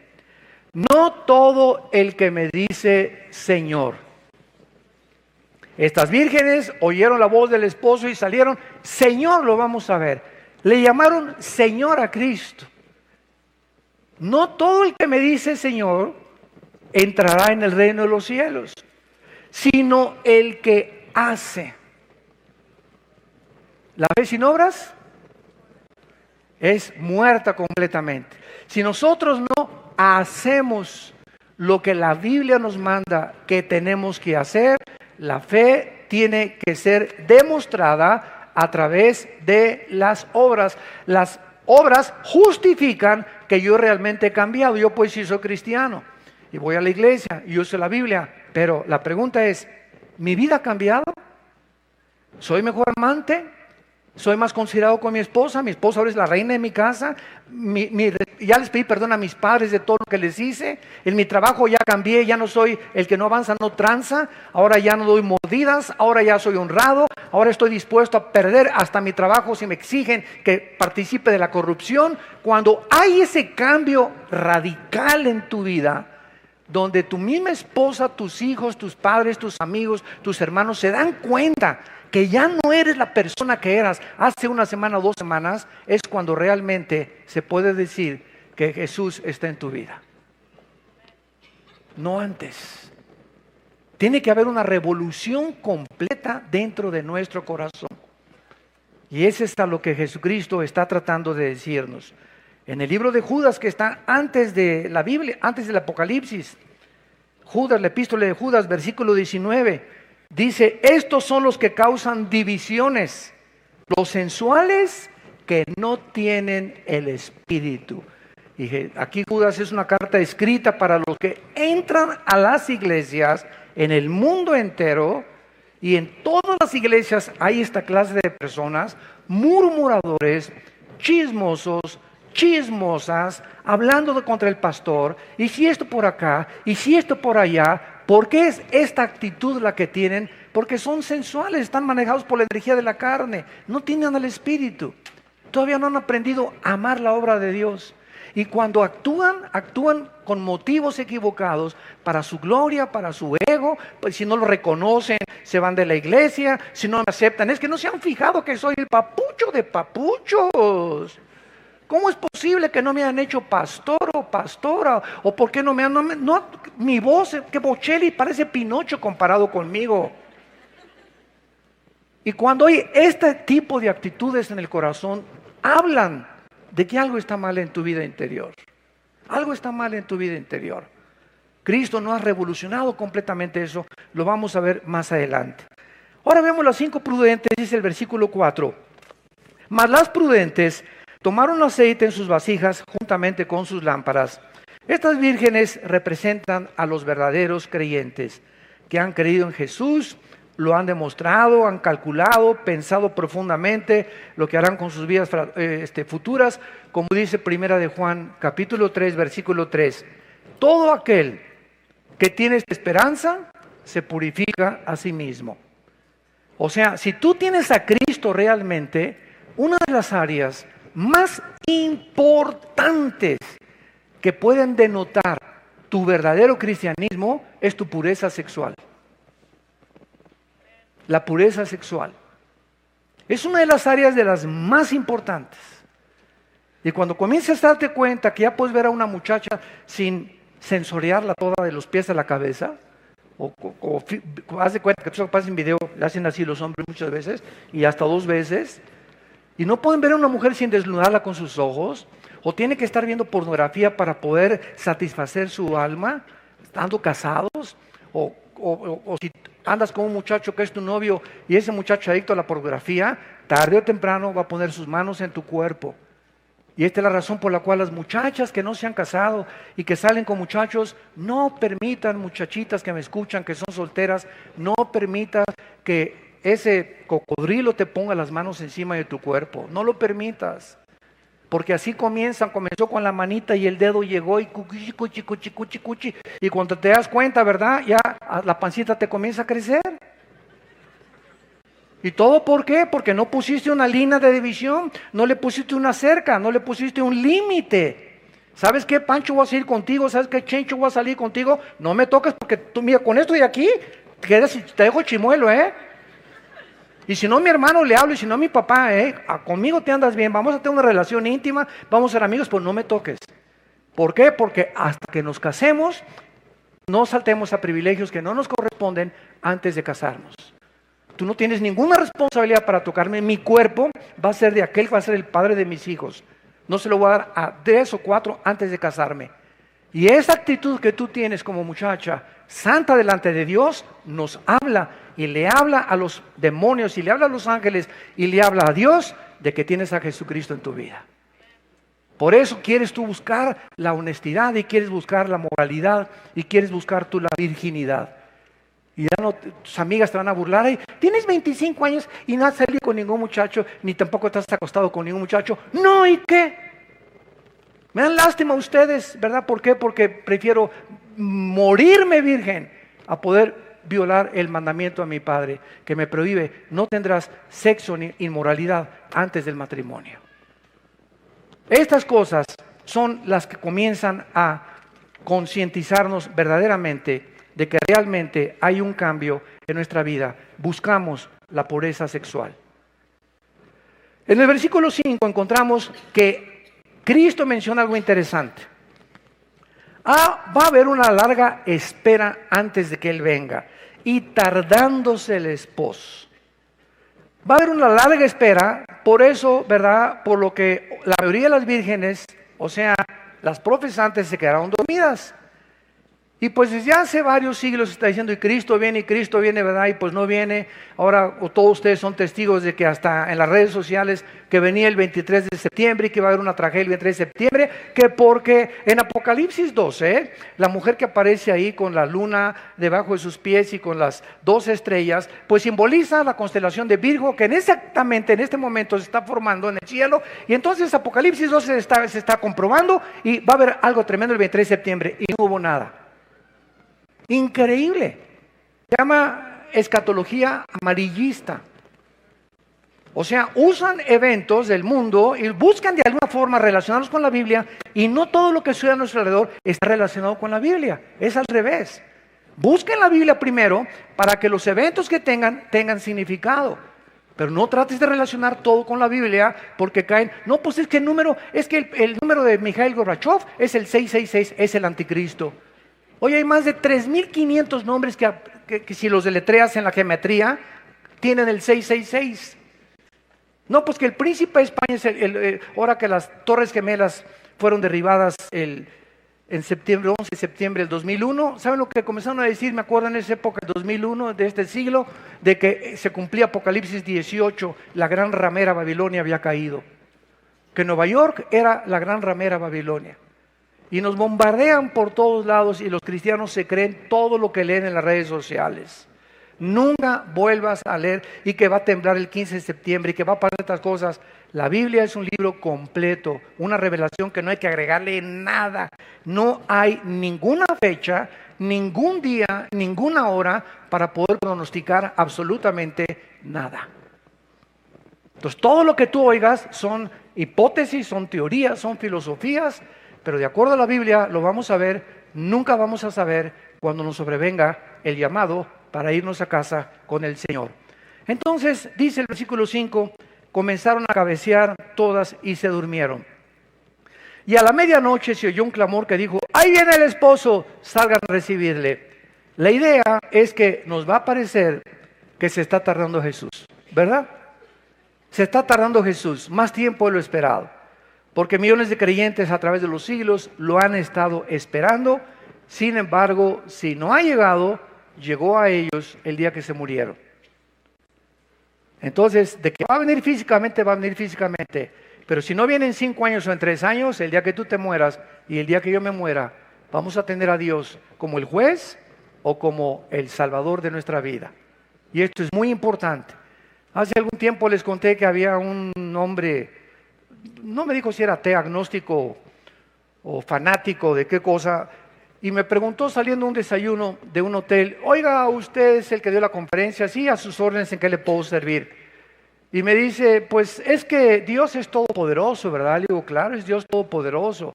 no todo el que me dice Señor. Estas vírgenes oyeron la voz del esposo y salieron: Señor, lo vamos a ver. Le llamaron Señor a Cristo. No todo el que me dice Señor entrará en el reino de los cielos, sino el que hace. La fe sin obras es muerta completamente. Si nosotros no hacemos lo que la Biblia nos manda que tenemos que hacer, la fe tiene que ser demostrada a través de las obras. Las obras justifican que yo realmente he cambiado. Yo pues sí soy cristiano y voy a la iglesia y uso la Biblia, pero la pregunta es: ¿mi vida ha cambiado? ¿Soy mejor amante? ¿Soy más considerado con mi esposa? Mi esposa ahora es la reina de mi casa. Ya les pedí perdón a mis padres de todo lo que les hice. En mi trabajo ya cambié, ya no soy el que no avanza, no tranza. Ahora ya no doy mordidas, ahora ya soy honrado. Ahora estoy dispuesto a perder hasta mi trabajo si me exigen que participe de la corrupción. Cuando hay ese cambio radical en tu vida, donde tu misma esposa, tus hijos, tus padres, tus amigos, tus hermanos se dan cuenta que ya no eres la persona que eras hace una semana o 2 semanas, es cuando realmente se puede decir que Jesús está en tu vida. No antes. Tiene que haber una revolución completa dentro de nuestro corazón. Y es esto lo que Jesucristo está tratando de decirnos. En el libro de Judas, que está antes de la Biblia, antes del Apocalipsis, Judas, la epístola de Judas, versículo 19, dice: estos son los que causan divisiones, los sensuales que no tienen el Espíritu. Y aquí Judas es una carta escrita para los que entran a las iglesias en el mundo entero, y en todas las iglesias hay esta clase de personas: murmuradores, chismosos, chismosas, hablando contra el pastor, y si esto por acá, y si esto por allá. ¿Por qué es esta actitud la que tienen? Porque son sensuales, están manejados por la energía de la carne, no tienen el Espíritu, todavía no han aprendido a amar la obra de Dios. Y cuando actúan con motivos equivocados para su gloria, para su ego. Pues si no lo reconocen, se van de la iglesia. Si no me aceptan, es que no se han fijado que soy el papucho de papuchos. ¿Cómo es posible que no me han hecho pastor o pastora? ¿O por qué no me han... mi voz, que Bocelli parece Pinocho comparado conmigo. Y cuando hay este tipo de actitudes en el corazón, hablan de que algo está mal en tu vida interior. Algo está mal en tu vida interior. Cristo no ha revolucionado completamente eso, lo vamos a ver más adelante. Ahora vemos las 5 prudentes, dice el versículo 4. Mas las prudentes tomaron aceite en sus vasijas juntamente con sus lámparas. Estas vírgenes representan a los verdaderos creyentes que han creído en Jesús, lo han demostrado, han calculado, pensado profundamente lo que harán con sus vidas futuras, como dice Primera de Juan, capítulo 3, versículo 3. Todo aquel que tiene esta esperanza se purifica a sí mismo. O sea, si tú tienes a Cristo realmente, una de las áreas más importantes que pueden denotar tu verdadero cristianismo es tu pureza sexual. La pureza sexual es una de las áreas de las más importantes. Y cuando comiences a darte cuenta que ya puedes ver a una muchacha sin sensoriarla toda de los pies a la cabeza, o haz de cuenta que tú pasas en video, le hacen así los hombres muchas veces, y hasta 2 veces, y no pueden ver a una mujer sin desnudarla con sus ojos, o tiene que estar viendo pornografía para poder satisfacer su alma, estando casados, o si andas con un muchacho que es tu novio y ese muchacho adicto a la pornografía, tarde o temprano va a poner sus manos en tu cuerpo. Y esta es la razón por la cual las muchachas que no se han casado y que salen con muchachos, no permitan, muchachitas que me escuchan, que son solteras, no permitas que ese cocodrilo te ponga las manos encima de tu cuerpo. No lo permitas. Porque así comenzó con la manita y el dedo llegó y cuchi, cuchi, cuchi, cuchi, cuchi. Y cuando te das cuenta, ¿verdad? Ya la pancita te comienza a crecer. ¿Y todo por qué? Porque no pusiste una línea de división, no le pusiste una cerca, no le pusiste un límite. ¿Sabes qué, Pancho, voy a salir contigo? ¿Sabes qué, Chencho, voy a salir contigo? No me toques porque tú, mira, con esto de aquí, te dejo chimuelo, ¿eh? Y si no, mi hermano le hablo, y si no, mi papá, conmigo te andas bien, vamos a tener una relación íntima, vamos a ser amigos, pues no me toques. ¿Por qué? Porque hasta que nos casemos, no saltemos a privilegios que no nos corresponden antes de casarnos. Tú no tienes ninguna responsabilidad para tocarme, mi cuerpo va a ser de aquel que va a ser el padre de mis hijos. No se lo voy a dar a 3 o 4 antes de casarme. Y esa actitud que tú tienes como muchacha, santa delante de Dios, nos habla y le habla a los demonios y le habla a los ángeles y le habla a Dios de que tienes a Jesucristo en tu vida. Por eso quieres tú buscar la honestidad y quieres buscar la moralidad y quieres buscar tú la virginidad. Y ya no, tus amigas te van a burlar, "Ay, tienes 25 años y no has salido con ningún muchacho, ni tampoco te has acostado con ningún muchacho". No, ¿y qué? Me dan lástima a ustedes, ¿verdad? ¿Por qué? Porque prefiero morirme virgen a poder violar el mandamiento a mi padre, que me prohíbe, no tendrás sexo ni inmoralidad antes del matrimonio. Estas cosas son las que comienzan a concientizarnos verdaderamente de que realmente hay un cambio en nuestra vida. Buscamos la pureza sexual. En el versículo 5 encontramos que Cristo menciona algo interesante. Va a haber una larga espera antes de que Él venga, y tardándose el esposo. Va a haber una larga espera, por eso, ¿verdad? Por lo que la mayoría de las vírgenes, o sea, las profesantes, se quedaron dormidas. Y pues desde hace varios siglos se está diciendo, y Cristo viene, ¿verdad? Y pues no viene. Ahora todos ustedes son testigos de que hasta en las redes sociales que venía el 23 de septiembre y que va a haber una tragedia el 23 de septiembre, que porque en Apocalipsis 12, la mujer que aparece ahí con la luna debajo de sus pies y con las 12 estrellas, pues simboliza la constelación de Virgo, que exactamente en este momento se está formando en el cielo. Y entonces Apocalipsis 12 se está comprobando y va a haber algo tremendo el 23 de septiembre y no hubo nada. Increíble. Se llama escatología amarillista. O sea, usan eventos del mundo y buscan de alguna forma relacionarlos con la Biblia, y no todo lo que sucede a nuestro alrededor está relacionado con la Biblia. Es al revés. Busquen la Biblia primero para que los eventos que tengan significado. Pero no trates de relacionar todo con la Biblia, porque caen. No, pues es que el número de Mikhail Gorbachev es el 666, es el anticristo. Hoy hay más de 3,500 nombres que si los deletreas en la geometría, tienen el 666. No, pues que el príncipe de España es ahora que las Torres Gemelas fueron derribadas el en septiembre, 11 de septiembre del 2001. ¿Saben lo que comenzaron a decir? Me acuerdo en esa época, 2001, de este siglo, de que se cumplía Apocalipsis 18, la gran ramera Babilonia había caído. Que Nueva York era la gran ramera Babilonia. Y nos bombardean por todos lados y los cristianos se creen todo lo que leen en las redes sociales. Nunca vuelvas a leer y que va a temblar el 15 de septiembre y que va a pasar estas cosas. La Biblia es un libro completo, una revelación que no hay que agregarle nada. No hay ninguna fecha, ningún día, ninguna hora para poder pronosticar absolutamente nada. Entonces todo lo que tú oigas son hipótesis, son teorías, son filosofías, pero de acuerdo a la Biblia lo vamos a ver, nunca vamos a saber cuando nos sobrevenga el llamado para irnos a casa con el Señor. Entonces, dice el versículo 5, comenzaron a cabecear todas y se durmieron. Y a la medianoche se oyó un clamor que dijo, ¡ahí viene el esposo! Salgan a recibirle. La idea es que nos va a parecer que se está tardando Jesús, ¿verdad? Se está tardando Jesús, más tiempo de lo esperado. Porque millones de creyentes a través de los siglos lo han estado esperando. Sin embargo, si no ha llegado, llegó a ellos el día que se murieron. Entonces, de que va a venir físicamente, va a venir físicamente. Pero si no viene en 5 años o en 3 años, el día que tú te mueras y el día que yo me muera, vamos a tener a Dios como el juez o como el salvador de nuestra vida. Y esto es muy importante. Hace algún tiempo les conté que había un hombre, no me dijo si era ateo, agnóstico o fanático de qué cosa, y me preguntó saliendo a un desayuno de un hotel, oiga, usted es el que dio la conferencia, sí, a sus órdenes, ¿en qué le puedo servir? Y me dice, pues es que Dios es todopoderoso, ¿verdad? Le digo, claro, es Dios todopoderoso.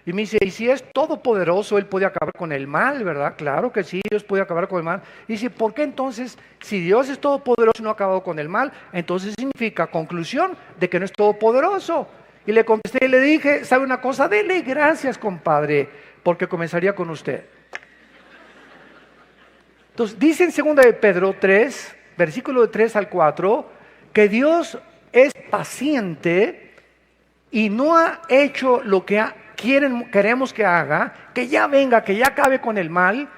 Y me dice, y si es todopoderoso, Él puede acabar con el mal, ¿verdad? Claro que sí, Dios puede acabar con el mal. Y dice, ¿por qué entonces, si Dios es todopoderoso y no ha acabado con el mal, entonces significa conclusión de que no es todopoderoso? Y le contesté y le dije, ¿sabe una cosa? Dele gracias, compadre, porque comenzaría con usted. Entonces, dice en 2 de Pedro 3, versículo de 3 al 4, que Dios es paciente y no ha hecho lo que queremos que haga, que ya venga, que ya acabe con el mal,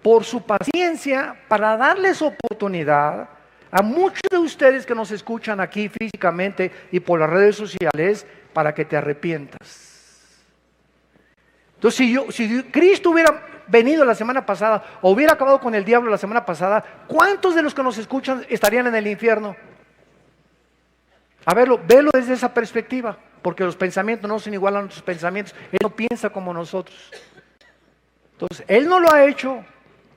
por su paciencia, para darles oportunidad a muchos de ustedes que nos escuchan aquí físicamente y por las redes sociales, para que te arrepientas. Entonces, si Cristo hubiera venido la semana pasada, o hubiera acabado con el diablo la semana pasada, ¿cuántos de los que nos escuchan estarían en el infierno? A verlo, velo desde esa perspectiva, porque los pensamientos no son igual a nuestros pensamientos. Él no piensa como nosotros. Entonces, Él no lo ha hecho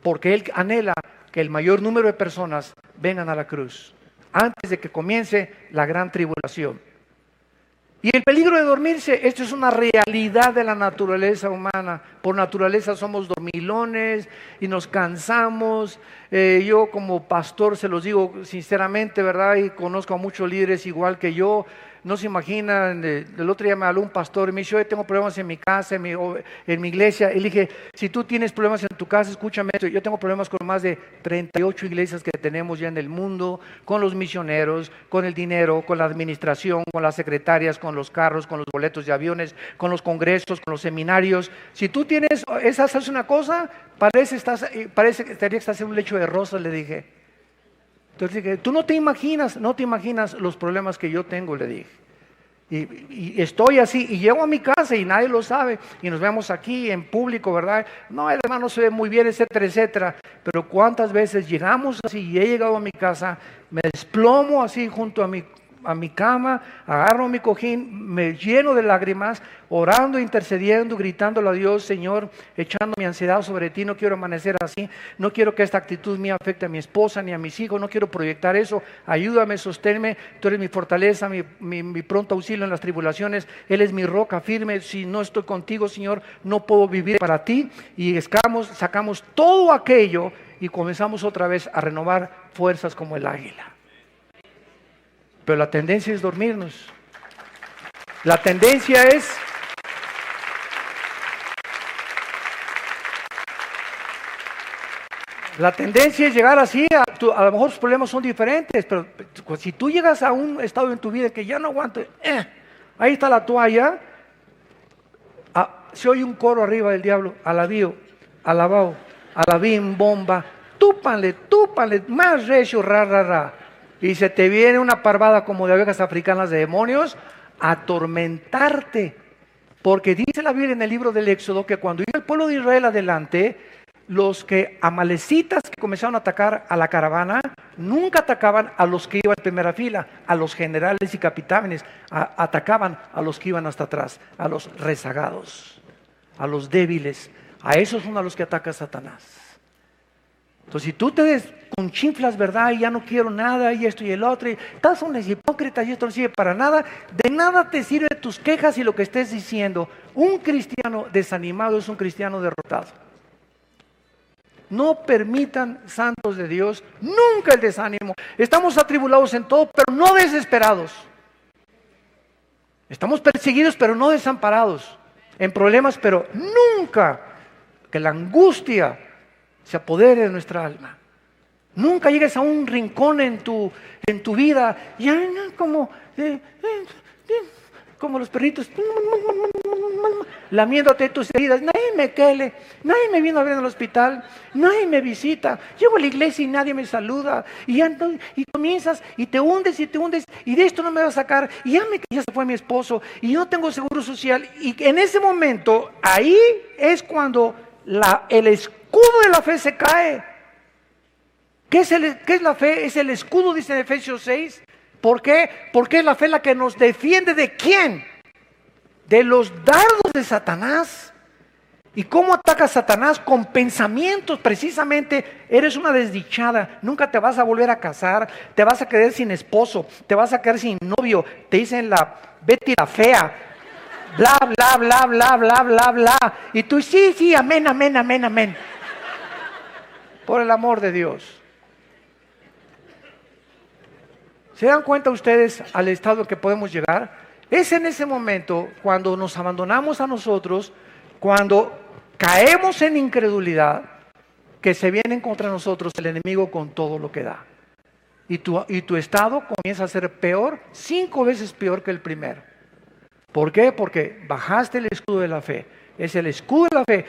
porque Él anhela que el mayor número de personas vengan a la cruz antes de que comience la gran tribulación. Y el peligro de dormirse, esto es una realidad de la naturaleza humana. Por naturaleza somos dormilones y nos cansamos. Yo como pastor se los digo sinceramente, ¿verdad? Y conozco a muchos líderes igual que yo. No se imaginan, el otro día me habló un pastor y me dice, yo tengo problemas en mi casa, en mi iglesia. Y le dije, si tú tienes problemas en tu casa, escúchame esto. Yo tengo problemas con más de 38 iglesias que tenemos ya en el mundo, con los misioneros, con el dinero, con la administración, con las secretarias, con los carros, con los boletos de aviones, con los congresos, con los seminarios. Si tú tienes esas, haces una cosa, parece que estás en un lecho de rosas, le dije. Entonces dije, tú no te imaginas los problemas que yo tengo, le dije. Y estoy así, y llego a mi casa y nadie lo sabe, y nos vemos aquí en público, ¿verdad? No, el hermano se ve muy bien, etcétera, etcétera. Pero cuántas veces llegamos así, y he llegado a mi casa, me desplomo así junto a mi cama, agarro mi cojín, me lleno de lágrimas, orando, intercediendo, gritándole a Dios, Señor, echando mi ansiedad sobre ti, no quiero amanecer así, no quiero que esta actitud mía afecte a mi esposa ni a mis hijos, no quiero proyectar eso, ayúdame, sosténme, tú eres mi fortaleza, mi pronto auxilio en las tribulaciones, Él es mi roca firme, si no estoy contigo, Señor, no puedo vivir para ti, y sacamos todo aquello y comenzamos otra vez a renovar fuerzas como el águila. Pero la tendencia es dormirnos. La tendencia es llegar así, a lo mejor los problemas son diferentes, pero si tú llegas a un estado en tu vida que ya no aguanto, ahí está la toalla, se oye un coro arriba del diablo, alabío, alabao, alabim, bomba, túpanle, más recio, ra, ra, ra. Y se te viene una parvada como de abejas africanas de demonios a atormentarte. Porque dice la Biblia en el libro del Éxodo que cuando iba el pueblo de Israel adelante, los que amalecitas que comenzaron a atacar a la caravana, nunca atacaban a los que iban en primera fila, a los generales y capitanes, atacaban a los que iban hasta atrás, a los rezagados, a los débiles. A esos son a los que ataca Satanás. Entonces, si tú te desconchinflas, ¿verdad? Y ya no quiero nada, y esto y el otro, y todas unas hipócritas y esto no sirve para nada, de nada te sirve tus quejas y lo que estés diciendo. Un cristiano desanimado es un cristiano derrotado. No permitan, santos de Dios, nunca el desánimo. Estamos atribulados en todo, pero no desesperados. Estamos perseguidos, pero no desamparados. En problemas, pero nunca que la angustia se apodere de nuestra alma. Nunca llegues a un rincón en tu vida y como los perritos lamiéndote tus heridas. Nadie me quele, nadie me vino a ver en el hospital, nadie me visita. Llego a la iglesia y nadie me saluda. Y comienzas y te hundes y de esto no me va a sacar. Y ya se fue mi esposo y no tengo seguro social. Y en ese momento, ahí es cuando el escudo de la fe se cae. ¿Qué es la fe? Es el escudo, dice en Efesios 6. ¿Por qué? Porque es la fe la que nos defiende ¿de quién? De los dardos de Satanás. ¿Y cómo ataca Satanás? Con pensamientos, precisamente. Eres una desdichada, nunca te vas a volver a casar, te vas a quedar sin esposo, te vas a quedar sin novio, te dicen la Betty la fea, bla, bla, bla, bla, bla, bla, bla. Y tú, sí, amén, amén, amén, amén. Por el amor de Dios. ¿Se dan cuenta ustedes al estado que podemos llegar? Es en ese momento cuando nos abandonamos a nosotros, cuando caemos en incredulidad, que se viene contra nosotros el enemigo con todo lo que da. Y tu estado comienza a ser peor, 5 veces peor que el primero. ¿Por qué? Porque bajaste el escudo de la fe. Es el escudo de la fe.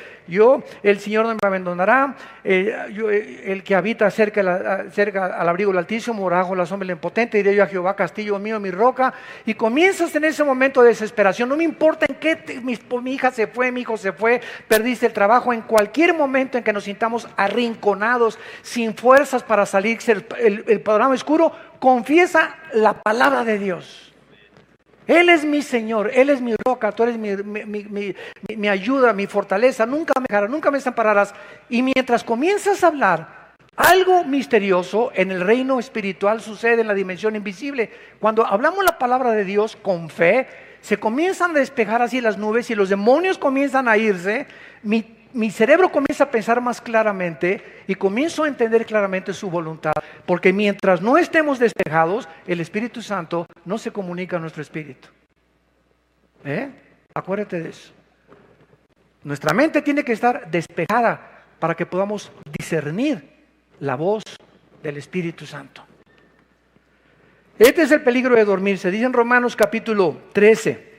El Señor no me abandonará. El que habita cerca al abrigo del Altísimo, morará bajo la sombra del Impotente. Diré yo a Jehová, castillo mío, mi roca. Y comienzas en ese momento de desesperación. No me importa en qué mi hija se fue, mi hijo se fue, perdiste el trabajo. En cualquier momento en que nos sintamos arrinconados, sin fuerzas para salir el panorama oscuro, confiesa la palabra de Dios. Él es mi Señor, Él es mi roca, tú eres mi ayuda, mi fortaleza, nunca me dejarás, nunca me desampararás. Y mientras comienzas a hablar, algo misterioso en el reino espiritual sucede en la dimensión invisible. Cuando hablamos la palabra de Dios con fe, se comienzan a despejar así las nubes y los demonios comienzan a irse. Mi cerebro comienza a pensar más claramente y comienzo a entender claramente su voluntad. Porque mientras no estemos despejados, el Espíritu Santo no se comunica a nuestro espíritu. Acuérdate de eso. Nuestra mente tiene que estar despejada para que podamos discernir la voz del Espíritu Santo. Este es el peligro de dormirse. Dice en Romanos capítulo 13,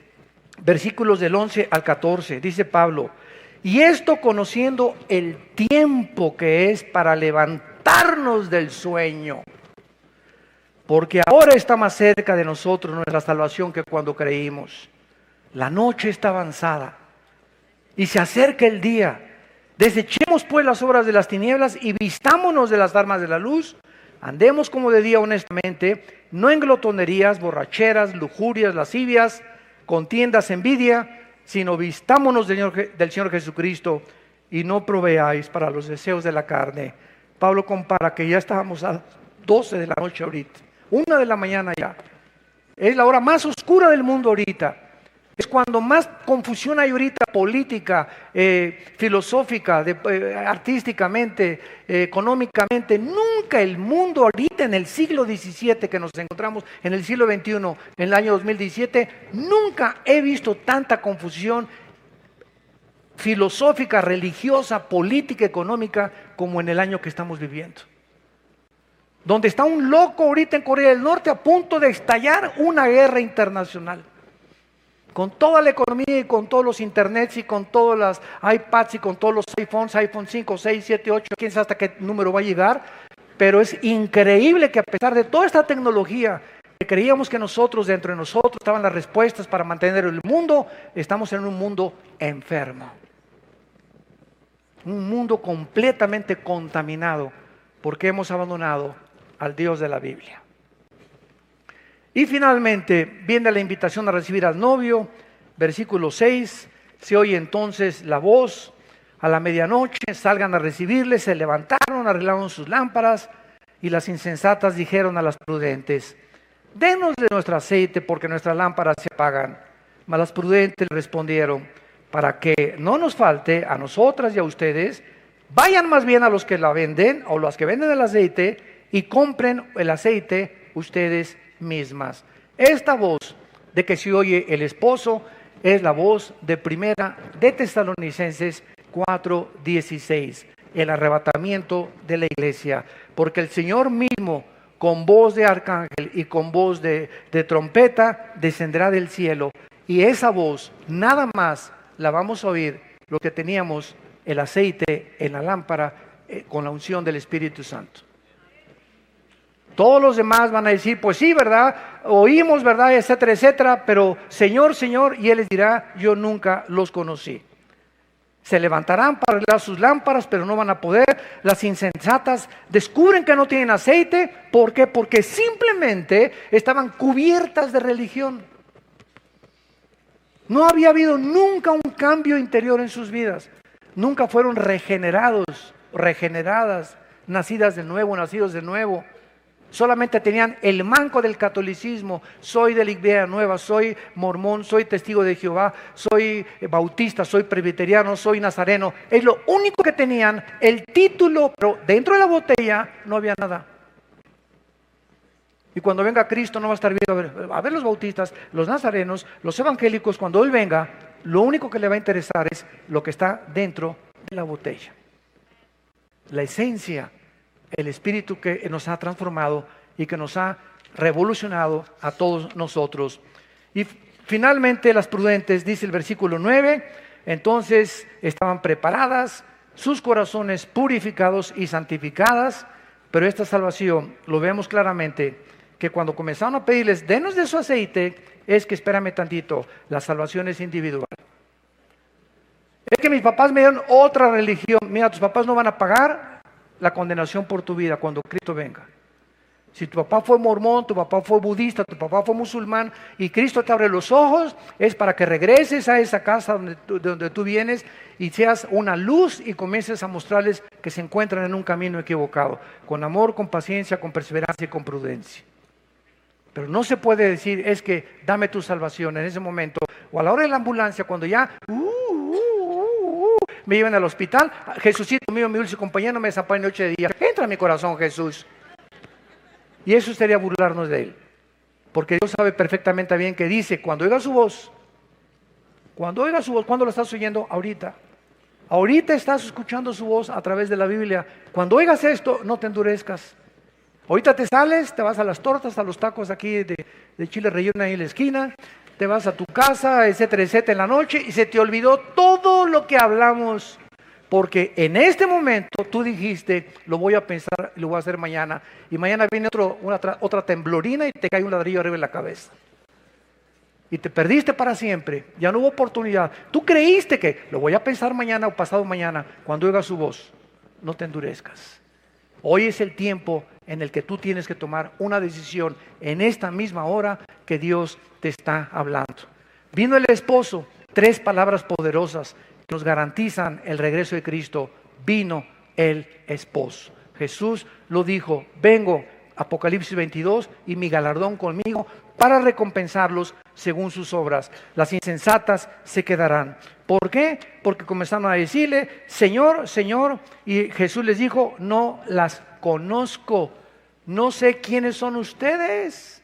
versículos del 11 al 14, dice Pablo: y esto conociendo el tiempo que es para levantarnos del sueño, porque ahora está más cerca de nosotros nuestra salvación que cuando creímos. La noche está avanzada y se acerca el día. Desechemos pues las obras de las tinieblas y vistámonos de las armas de la luz. Andemos como de día honestamente, no en glotonerías, borracheras, lujurias, lascivias, contiendas, envidia, sino vistámonos del Señor Jesucristo y no proveáis para los deseos de la carne. Pablo compara que ya estábamos a 12 de la noche ahorita, 1 de la mañana ya. Es la hora más oscura del mundo ahorita. Es cuando más confusión hay ahorita, política, filosófica, artísticamente, económicamente. Nunca el mundo ahorita en el siglo XVII, que nos encontramos en el siglo XXI, en el año 2017, nunca he visto tanta confusión filosófica, religiosa, política, económica, como en el año que estamos viviendo. Donde está un loco ahorita en Corea del Norte a punto de estallar una guerra internacional. Con toda la economía y con todos los internets y con todas las iPads y con todos los iPhones, iPhone 5, 6, 7, 8, quién sabe hasta qué número va a llegar. Pero es increíble que a pesar de toda esta tecnología, que creíamos que nosotros, dentro de nosotros, estaban las respuestas para mantener el mundo, estamos en un mundo enfermo. Un mundo completamente contaminado porque hemos abandonado al Dios de la Biblia. Y finalmente viene la invitación a recibir al novio, versículo 6, se oye entonces la voz, a la medianoche salgan a recibirle, se levantaron, arreglaron sus lámparas, y las insensatas dijeron a las prudentes, denos de nuestro aceite porque nuestras lámparas se apagan. Mas las prudentes respondieron, para que no nos falte a nosotras y a ustedes, vayan más bien a los que la venden, o los que venden el aceite, y compren el aceite ustedes mismas. Esta voz de que se oye el esposo es la voz de primera de Tesalonicenses 4:16, el arrebatamiento de la iglesia, porque el Señor mismo con voz de arcángel y con voz de trompeta descenderá del cielo, y esa voz nada más la vamos a oír lo que teníamos el aceite en la lámpara con la unción del Espíritu Santo. Todos los demás van a decir, pues sí, ¿verdad? Oímos, ¿verdad? Etcétera, etcétera, pero Señor, Señor, y Él les dirá, yo nunca los conocí. Se levantarán para arreglar sus lámparas, pero no van a poder. Las insensatas descubren que no tienen aceite. ¿Por qué? Porque simplemente estaban cubiertas de religión. No había habido nunca un cambio interior en sus vidas. Nunca fueron regenerados, regeneradas, nacidas de nuevo, nacidos de nuevo. Solamente tenían el manco del catolicismo. Soy de la Iglesia Nueva, soy mormón, soy testigo de Jehová, soy bautista, soy presbiteriano, soy nazareno. Es lo único que tenían, el título, pero dentro de la botella no había nada. Y cuando venga Cristo no va a estar viendo a ver los bautistas, los nazarenos, los evangélicos. Cuando Él venga, lo único que le va a interesar es lo que está dentro de la botella. La esencia, el espíritu que nos ha transformado y que nos ha revolucionado a todos nosotros. Y finalmente las prudentes, dice el versículo 9, entonces estaban preparadas, sus corazones purificados y santificadas, pero esta salvación, lo vemos claramente, que cuando comenzaron a pedirles, denos de su aceite, es que espérame tantito, la salvación es individual. Es que mis papás me dieron otra religión, mira, tus papás no van a pagar la condenación por tu vida cuando Cristo venga. Si tu papá fue mormón, tu papá fue budista, tu papá fue musulmán y Cristo te abre los ojos, es para que regreses a esa casa donde tú vienes y seas una luz y comiences a mostrarles que se encuentran en un camino equivocado, con amor, con paciencia, con perseverancia y con prudencia. Pero no se puede decir, es que dame tu salvación en ese momento, o a la hora de la ambulancia, cuando ya me llevan al hospital, Jesucito mío, mi dulce compañero, me desampara en noche de día, entra en mi corazón, Jesús. Y eso sería burlarnos de Él, porque Dios sabe perfectamente bien que dice, cuando oiga su voz, ¿cuándo lo estás oyendo? Ahorita estás escuchando su voz a través de la Biblia. Cuando oigas esto, no te endurezcas. Ahorita te sales, te vas a las tortas, a los tacos aquí de chile relleno ahí en la esquina, te vas a tu casa, etcétera, etcétera, en la noche, y se te olvidó todo lo que hablamos, porque en este momento tú dijiste, lo voy a pensar y lo voy a hacer mañana, y mañana viene otra temblorina y te cae un ladrillo arriba en la cabeza. Y te perdiste para siempre, ya no hubo oportunidad. Tú creíste que lo voy a pensar mañana o pasado mañana, cuando oigas su voz, no te endurezcas. Hoy es el tiempo en el que tú tienes que tomar una decisión en esta misma hora que Dios te está hablando. Vino el esposo, 3 palabras poderosas que nos garantizan el regreso de Cristo. Vino el esposo. Jesús lo dijo, vengo, Apocalipsis 22, y mi galardón conmigo para recompensarlos según sus obras. Las insensatas se quedarán. ¿Por qué? Porque comenzaron a decirle, Señor, Señor, y Jesús les dijo, no las conozco, no sé quiénes son ustedes.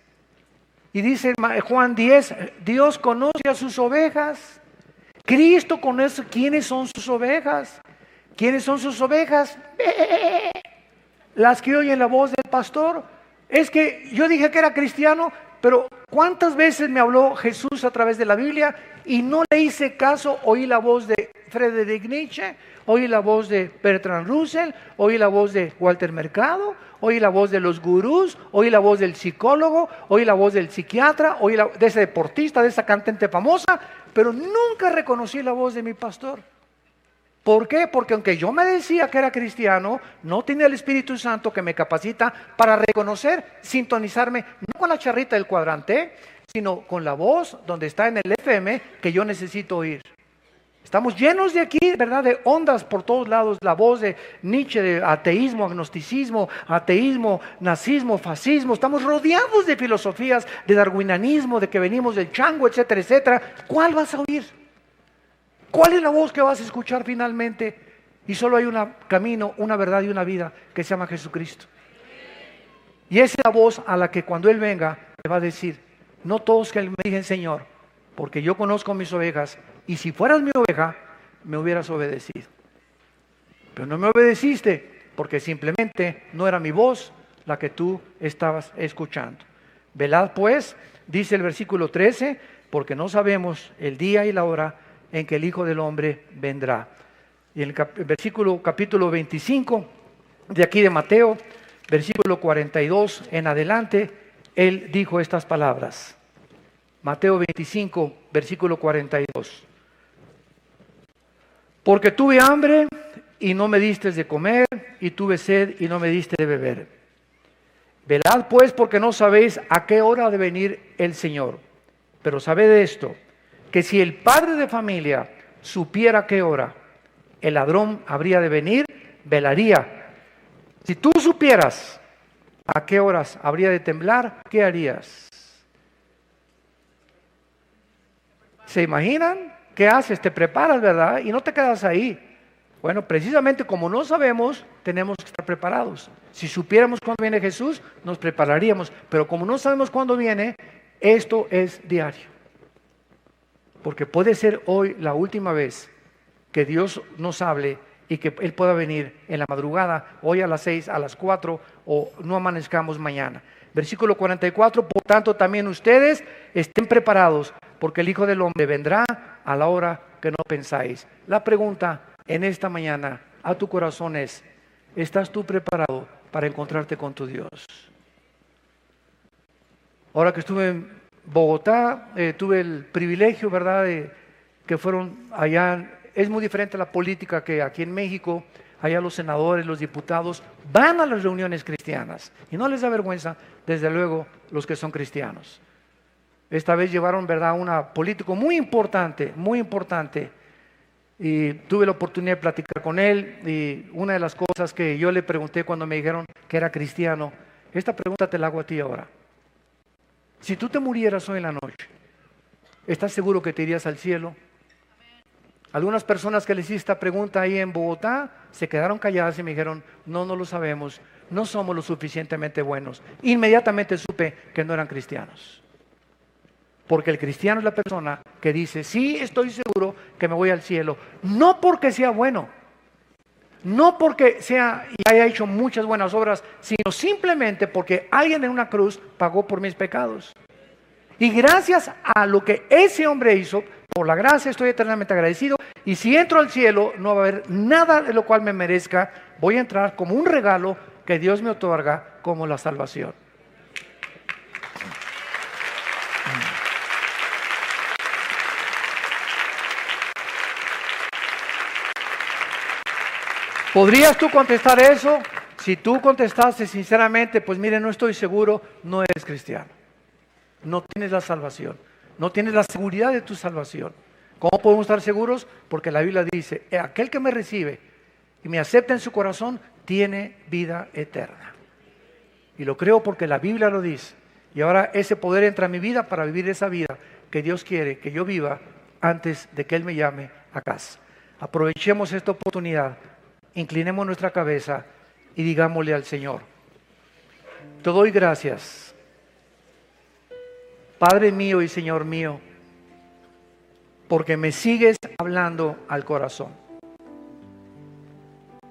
Y dice Juan 10, Dios conoce a sus ovejas. Cristo conoce quiénes son sus ovejas. ¿Quiénes son sus ovejas? Las que oyen la voz del pastor. Es que yo dije que era cristiano, pero ¿cuántas veces me habló Jesús a través de la Biblia y no le hice caso? Oí la voz de Friedrich Nietzsche, oí la voz de Bertrand Russell, oí la voz de Walter Mercado, oí la voz de los gurús, oí la voz del psicólogo, oí la voz del psiquiatra, oí la de ese deportista, de esa cantante famosa, pero nunca reconocí la voz de mi pastor. ¿Por qué? Porque aunque yo me decía que era cristiano, no tenía el Espíritu Santo que me capacita para reconocer, sintonizarme, no con la charrita del cuadrante, sino con la voz donde está en el FM que yo necesito oír. Estamos llenos de aquí, ¿verdad?, de ondas por todos lados, la voz de Nietzsche, de ateísmo, agnosticismo, ateísmo, nazismo, fascismo. Estamos rodeados de filosofías, de darwinianismo, de que venimos del chango, etcétera, etcétera. ¿Cuál vas a oír? ¿Cuál es la voz que vas a escuchar finalmente? Y solo hay un camino, una verdad y una vida que se llama Jesucristo. Y esa es la voz a la que cuando Él venga te va a decir, no todos que me digan Señor, porque yo conozco mis ovejas, y si fueras mi oveja, me hubieras obedecido. Pero no me obedeciste, porque simplemente no era mi voz la que tú estabas escuchando. Velad pues, dice el versículo 13, porque no sabemos el día y la hora en que el Hijo del Hombre vendrá. Y en el versículo capítulo 25 de aquí de Mateo, versículo 42 en adelante, Él dijo estas palabras. Mateo 25, versículo 42. Porque tuve hambre y no me diste de comer, y tuve sed y no me diste de beber. Velad pues, porque no sabéis a qué hora ha de venir el Señor. Pero sabed esto, que si el padre de familia supiera a qué hora el ladrón habría de venir, velaría. Si tú supieras a qué horas habría de temblar, ¿qué harías? ¿Se imaginan? ¿Qué haces? Te preparas, ¿verdad? Y no te quedas ahí. Bueno, precisamente como no sabemos, tenemos que estar preparados. Si supiéramos cuándo viene Jesús, nos prepararíamos. Pero como no sabemos cuándo viene, esto es diario. Porque puede ser hoy la última vez que Dios nos hable y que Él pueda venir en la madrugada, hoy a las 6, a las 4 o no amanezcamos mañana. Versículo 44, por tanto también ustedes estén preparados porque el Hijo del Hombre vendrá a la hora que no pensáis. La pregunta en esta mañana a tu corazón es, ¿estás tú preparado para encontrarte con tu Dios? Ahora que estuve en Bogotá, tuve el privilegio, ¿verdad?, de que fueron allá. Es muy diferente la política que aquí en México. Allá los senadores, los diputados van a las reuniones cristianas y no les da vergüenza, desde luego, los que son cristianos. Esta vez llevaron, ¿verdad?, a un político muy importante, y tuve la oportunidad de platicar con él. Y una de las cosas que yo le pregunté cuando me dijeron que era cristiano, esta pregunta te la hago a ti ahora. Si tú te murieras hoy en la noche, ¿estás seguro que te irías al cielo? Algunas personas que les hice esta pregunta ahí en Bogotá se quedaron calladas y me dijeron, no lo sabemos, no somos lo suficientemente buenos. Inmediatamente supe que no eran cristianos. Porque el cristiano es la persona que dice, sí, estoy seguro que me voy al cielo, no porque sea bueno, no porque sea y haya hecho muchas buenas obras, sino simplemente porque alguien en una cruz pagó por mis pecados. Y gracias a lo que ese hombre hizo, por la gracia estoy eternamente agradecido. Y si entro al cielo, no va a haber nada de lo cual me merezca. Voy a entrar como un regalo que Dios me otorga como la salvación. ¿Podrías tú contestar eso? Si tú contestaste sinceramente, pues mire, no estoy seguro, no eres cristiano. No tienes la salvación, no tienes la seguridad de tu salvación. ¿Cómo podemos estar seguros? Porque la Biblia dice, aquel que me recibe y me acepta en su corazón, tiene vida eterna. Y lo creo porque la Biblia lo dice. Y ahora ese poder entra a mi vida para vivir esa vida que Dios quiere que yo viva antes de que Él me llame a casa. Aprovechemos esta oportunidad, inclinemos nuestra cabeza y digámosle al Señor, te doy gracias, Padre mío y Señor mío, porque me sigues hablando al corazón.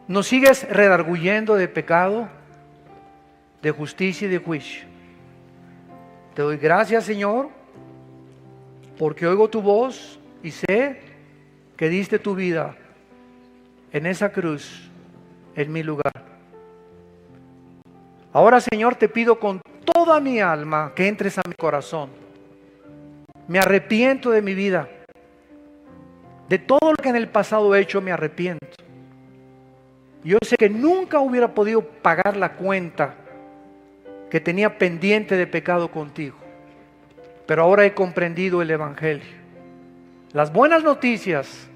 Nos sigues redarguyendo de pecado, de justicia y de juicio. Te doy gracias, Señor, porque oigo tu voz y sé que diste tu vida en esa cruz, en mi lugar. Ahora, Señor, te pido con toda mi alma que entres a mi corazón. Me arrepiento de mi vida. De todo lo que en el pasado he hecho, me arrepiento. Yo sé que nunca hubiera podido pagar la cuenta que tenía pendiente de pecado contigo. Pero ahora he comprendido el Evangelio. Las buenas noticias,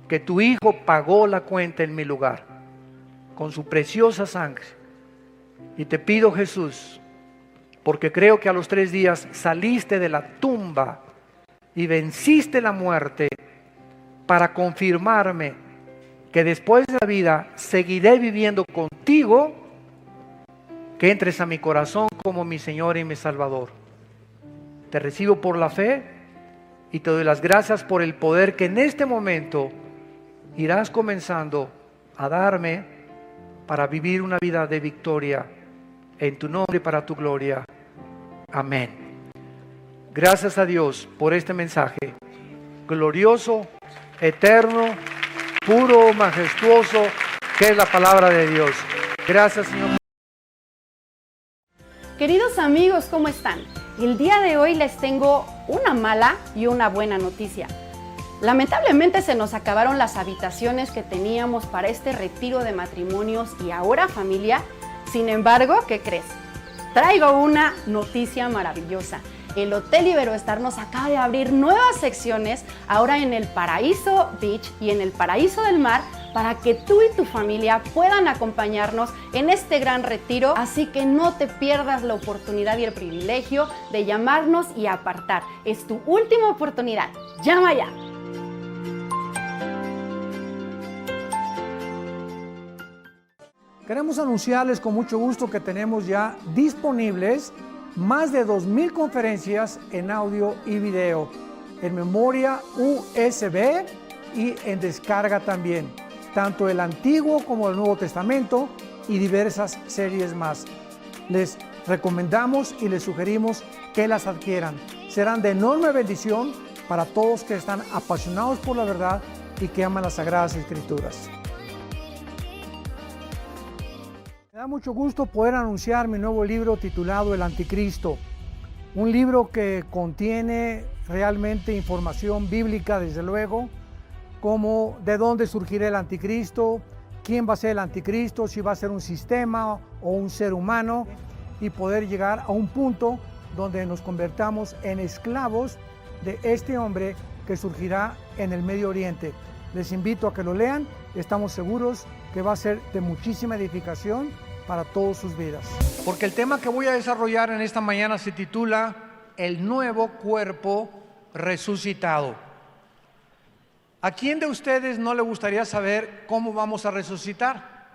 que tu Hijo pagó la cuenta en mi lugar, con su preciosa sangre. Y te pido, Jesús, porque creo que a los 3 días saliste de la tumba y venciste la muerte, para confirmarme que después de la vida seguiré viviendo contigo, que entres a mi corazón como mi Señor y mi Salvador. Te recibo por la fe y te doy las gracias por el poder que en este momento irás comenzando a darme para vivir una vida de victoria en tu nombre y para tu gloria. Amén. Gracias a Dios por este mensaje glorioso, eterno, puro, majestuoso, que es la palabra de Dios. Gracias, Señor. Queridos amigos, ¿cómo están? El día de hoy les tengo una mala y una buena noticia. Lamentablemente se nos acabaron las habitaciones que teníamos para este retiro de matrimonios y ahora familia. Sin embargo, ¿qué crees? Traigo una noticia maravillosa. El Hotel Iberoestar nos acaba de abrir nuevas secciones ahora en el Paraíso Beach y en el Paraíso del Mar, para que tú y tu familia puedan acompañarnos en este gran retiro. Así que no te pierdas la oportunidad y el privilegio de llamarnos y apartar. Es tu última oportunidad. Llama ya. Queremos anunciarles con mucho gusto que tenemos ya disponibles más de 2,000 conferencias en audio y video, en memoria USB y en descarga también, tanto el Antiguo como el Nuevo Testamento y diversas series más. Les recomendamos y les sugerimos que las adquieran. Serán de enorme bendición para todos que están apasionados por la verdad y que aman las Sagradas Escrituras. Me da mucho gusto poder anunciar mi nuevo libro titulado El Anticristo, un libro que contiene realmente información bíblica, desde luego, como de dónde surgirá el anticristo, quién va a ser el anticristo, si va a ser un sistema o un ser humano, y poder llegar a un punto donde nos convertamos en esclavos de este hombre que surgirá en el Medio Oriente. Les invito a que lo lean, estamos seguros que va a ser de muchísima edificación para todas sus vidas. Porque el tema que voy a desarrollar en esta mañana se titula El nuevo cuerpo resucitado. ¿A quién de ustedes no le gustaría saber cómo vamos a resucitar?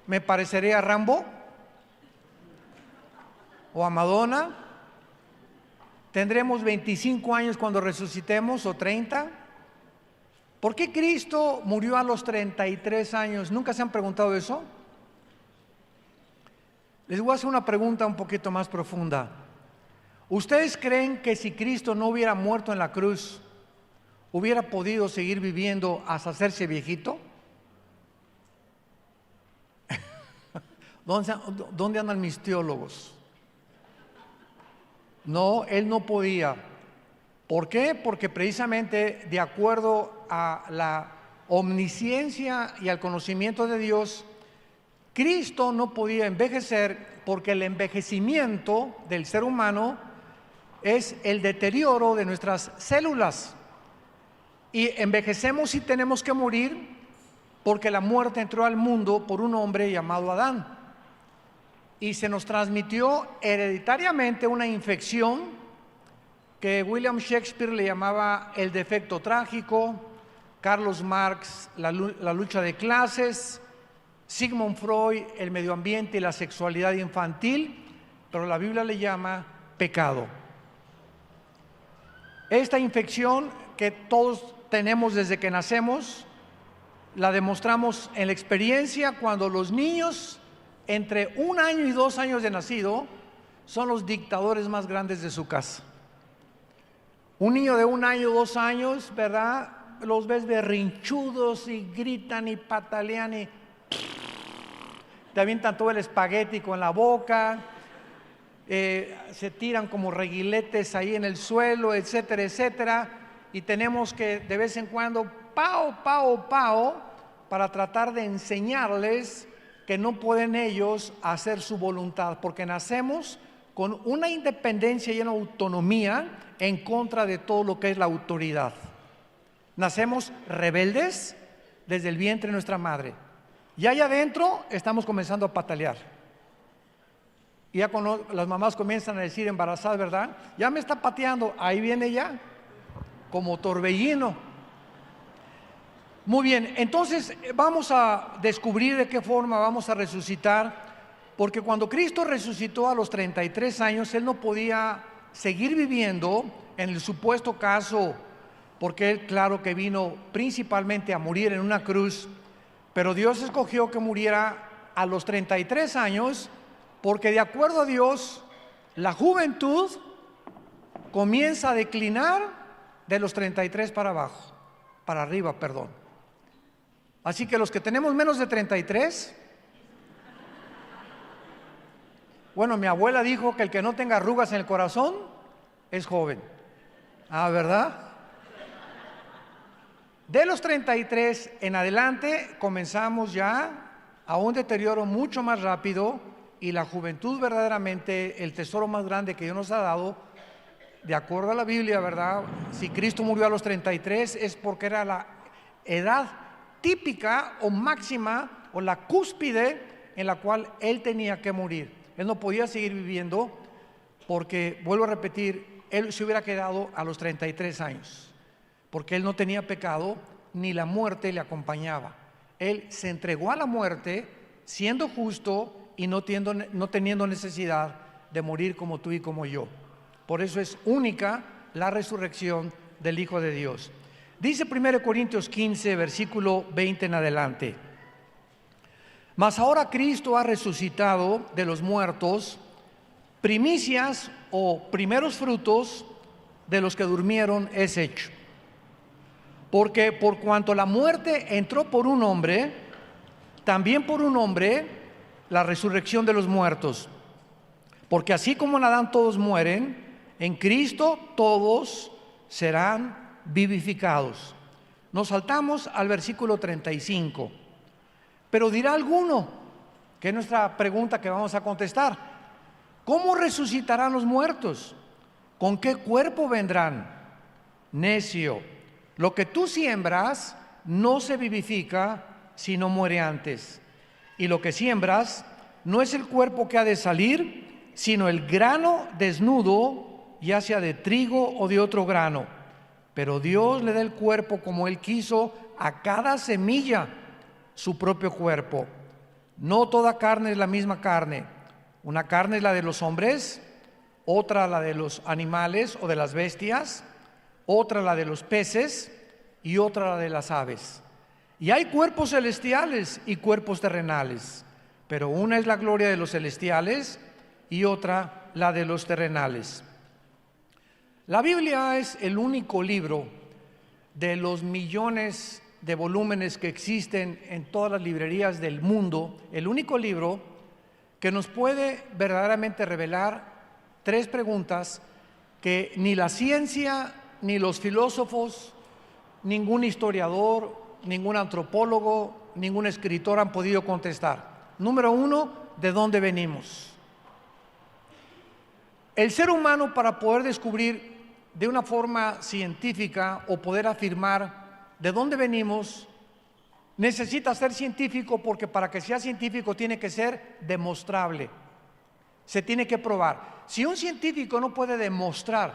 ¿Me parecería a Rambo? ¿O a Madonna? ¿Tendremos 25 años cuando resucitemos o 30? ¿Por qué Cristo murió a los 33 años? ¿Nunca se han preguntado eso? Les voy a hacer una pregunta un poquito más profunda. ¿Ustedes creen que si Cristo no hubiera muerto en la cruz, hubiera podido seguir viviendo hasta hacerse viejito? ¿Dónde andan mis teólogos? No, Él no podía. ¿Por qué? Porque precisamente de acuerdo a la omnisciencia y al conocimiento de Dios, Cristo no podía envejecer, porque el envejecimiento del ser humano es el deterioro de nuestras células. Y envejecemos y tenemos que morir porque la muerte entró al mundo por un hombre llamado Adán. Y se nos transmitió hereditariamente una infección que William Shakespeare le llamaba el defecto trágico, Carlos Marx la lucha de clases, Sigmund Freud el medio ambiente y la sexualidad infantil, pero la Biblia le llama pecado. Esta infección que todos tenemos desde que nacemos, la demostramos en la experiencia cuando los niños entre 1 año y 2 años de nacido son los dictadores más grandes de su casa. Un niño de 1 año, 2 años, ¿verdad? Los ves berrinchudos y gritan y patalean y te avientan todo el espagueti con la boca, se tiran como reguiletes ahí en el suelo, etcétera, etcétera. Y tenemos que de vez en cuando, pao, para tratar de enseñarles que no pueden ellos hacer su voluntad, porque nacemos con una independencia y una autonomía en contra de todo lo que es la autoridad. Nacemos rebeldes desde el vientre de nuestra madre. Y allá adentro estamos comenzando a patalear. Y ya cuando las mamás comienzan a decir embarazadas, ¿verdad? Ya me está pateando, ahí viene ya, como torbellino. Muy bien, entonces vamos a descubrir de qué forma vamos a resucitar, porque cuando Cristo resucitó a los 33 años, Él no podía seguir viviendo en el supuesto caso, porque Él, claro que vino principalmente a morir en una cruz, pero Dios escogió que muriera a los 33 años, porque de acuerdo a Dios, la juventud comienza a declinar de los 33 para arriba, perdón. Así que los que tenemos menos de 33, bueno, mi abuela dijo que el que no tenga arrugas en el corazón es joven. Ah, ¿verdad? De los 33 en adelante comenzamos ya a un deterioro mucho más rápido, y la juventud verdaderamente, el tesoro más grande que Dios nos ha dado, de acuerdo a la Biblia, ¿verdad? Si Cristo murió a los 33 es porque era la edad típica o máxima o la cúspide en la cual Él tenía que morir. Él no podía seguir viviendo porque, vuelvo a repetir, Él se hubiera quedado a los 33 años, porque Él no tenía pecado ni la muerte le acompañaba. Él se entregó a la muerte siendo justo y no teniendo necesidad de morir como tú y como yo. Por eso es única la resurrección del Hijo de Dios. Dice 1 Corintios 15, versículo 20 en adelante: mas ahora Cristo ha resucitado de los muertos, primicias o primeros frutos de los que durmieron es hecho. Porque por cuanto la muerte entró por un hombre, también por un hombre la resurrección de los muertos. Porque así como en Adán todos mueren, en Cristo todos serán vivificados. Nos saltamos al versículo 35. Pero dirá alguno, que es nuestra pregunta que vamos a contestar: ¿cómo resucitarán los muertos? ¿Con qué cuerpo vendrán? Necio, lo que tú siembras no se vivifica si no muere antes. Y lo que siembras no es el cuerpo que ha de salir, sino el grano desnudo, ya sea de trigo o de otro grano. Pero Dios le da el cuerpo como Él quiso a cada semilla su propio cuerpo. No toda carne es la misma carne. Una carne es la de los hombres, otra la de los animales o de las bestias, otra la de los peces y otra la de las aves. Y hay cuerpos celestiales y cuerpos terrenales, pero una es la gloria de los celestiales y otra la de los terrenales. La Biblia es el único libro de los millones de volúmenes que existen en todas las librerías del mundo, el único libro que nos puede verdaderamente revelar 3 preguntas que ni la ciencia, ni los filósofos, ningún historiador, ningún antropólogo, ningún escritor han podido contestar. Número 1, ¿de dónde venimos? El ser humano, para poder descubrir de una forma científica o poder afirmar de dónde venimos, necesita ser científico, porque para que sea científico tiene que ser demostrable. Se tiene que probar. Si un científico no puede demostrar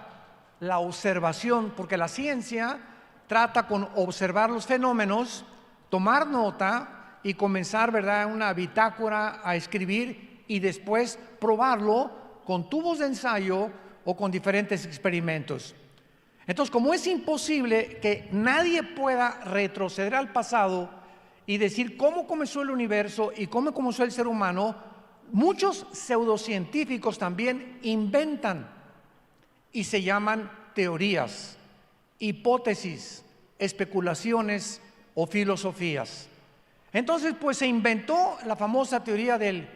la observación, porque la ciencia trata con observar los fenómenos, tomar nota y comenzar, ¿verdad?, una bitácora a escribir y después probarlo con tubos de ensayo o con diferentes experimentos. Entonces, como es imposible que nadie pueda retroceder al pasado y decir cómo comenzó el universo y cómo comenzó el ser humano, muchos pseudocientíficos también inventan y se llaman teorías, hipótesis, especulaciones o filosofías. Entonces, pues se inventó la famosa teoría del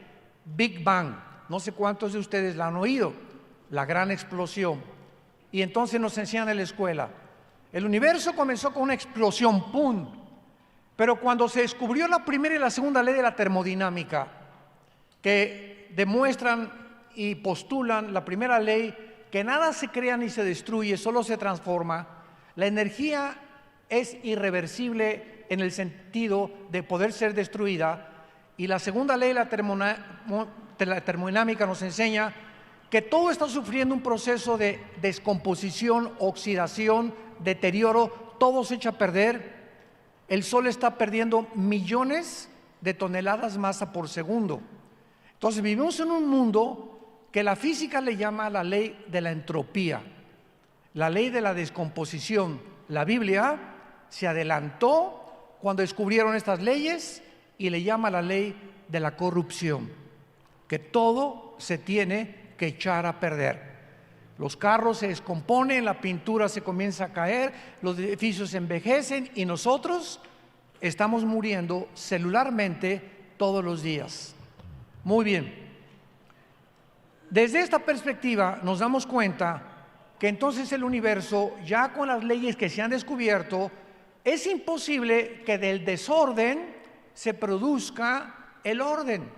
Big Bang. No sé cuántos de ustedes la han oído, la gran explosión. Y entonces nos enseñan en la escuela. El universo comenzó con una explosión, ¡pum! Pero cuando se descubrió la primera y la segunda ley de la termodinámica, que demuestran y postulan la primera ley, que nada se crea ni se destruye, solo se transforma, la energía es irreversible en el sentido de poder ser destruida, y la segunda ley de la termodinámica nos enseña que todo está sufriendo un proceso de descomposición, oxidación, deterioro, todo se echa a perder. El Sol está perdiendo millones de toneladas masa por segundo. Entonces vivimos en un mundo que la física le llama la ley de la entropía, la ley de la descomposición. La Biblia se adelantó cuando descubrieron estas leyes y le llama la ley de la corrupción, que todo se tiene que echar a perder. Los carros se descomponen, la pintura se comienza a caer, los edificios se envejecen y nosotros estamos muriendo celularmente todos los días. Muy bien. Desde esta perspectiva nos damos cuenta que entonces el universo, ya con las leyes que se han descubierto, es imposible que del desorden se produzca el orden.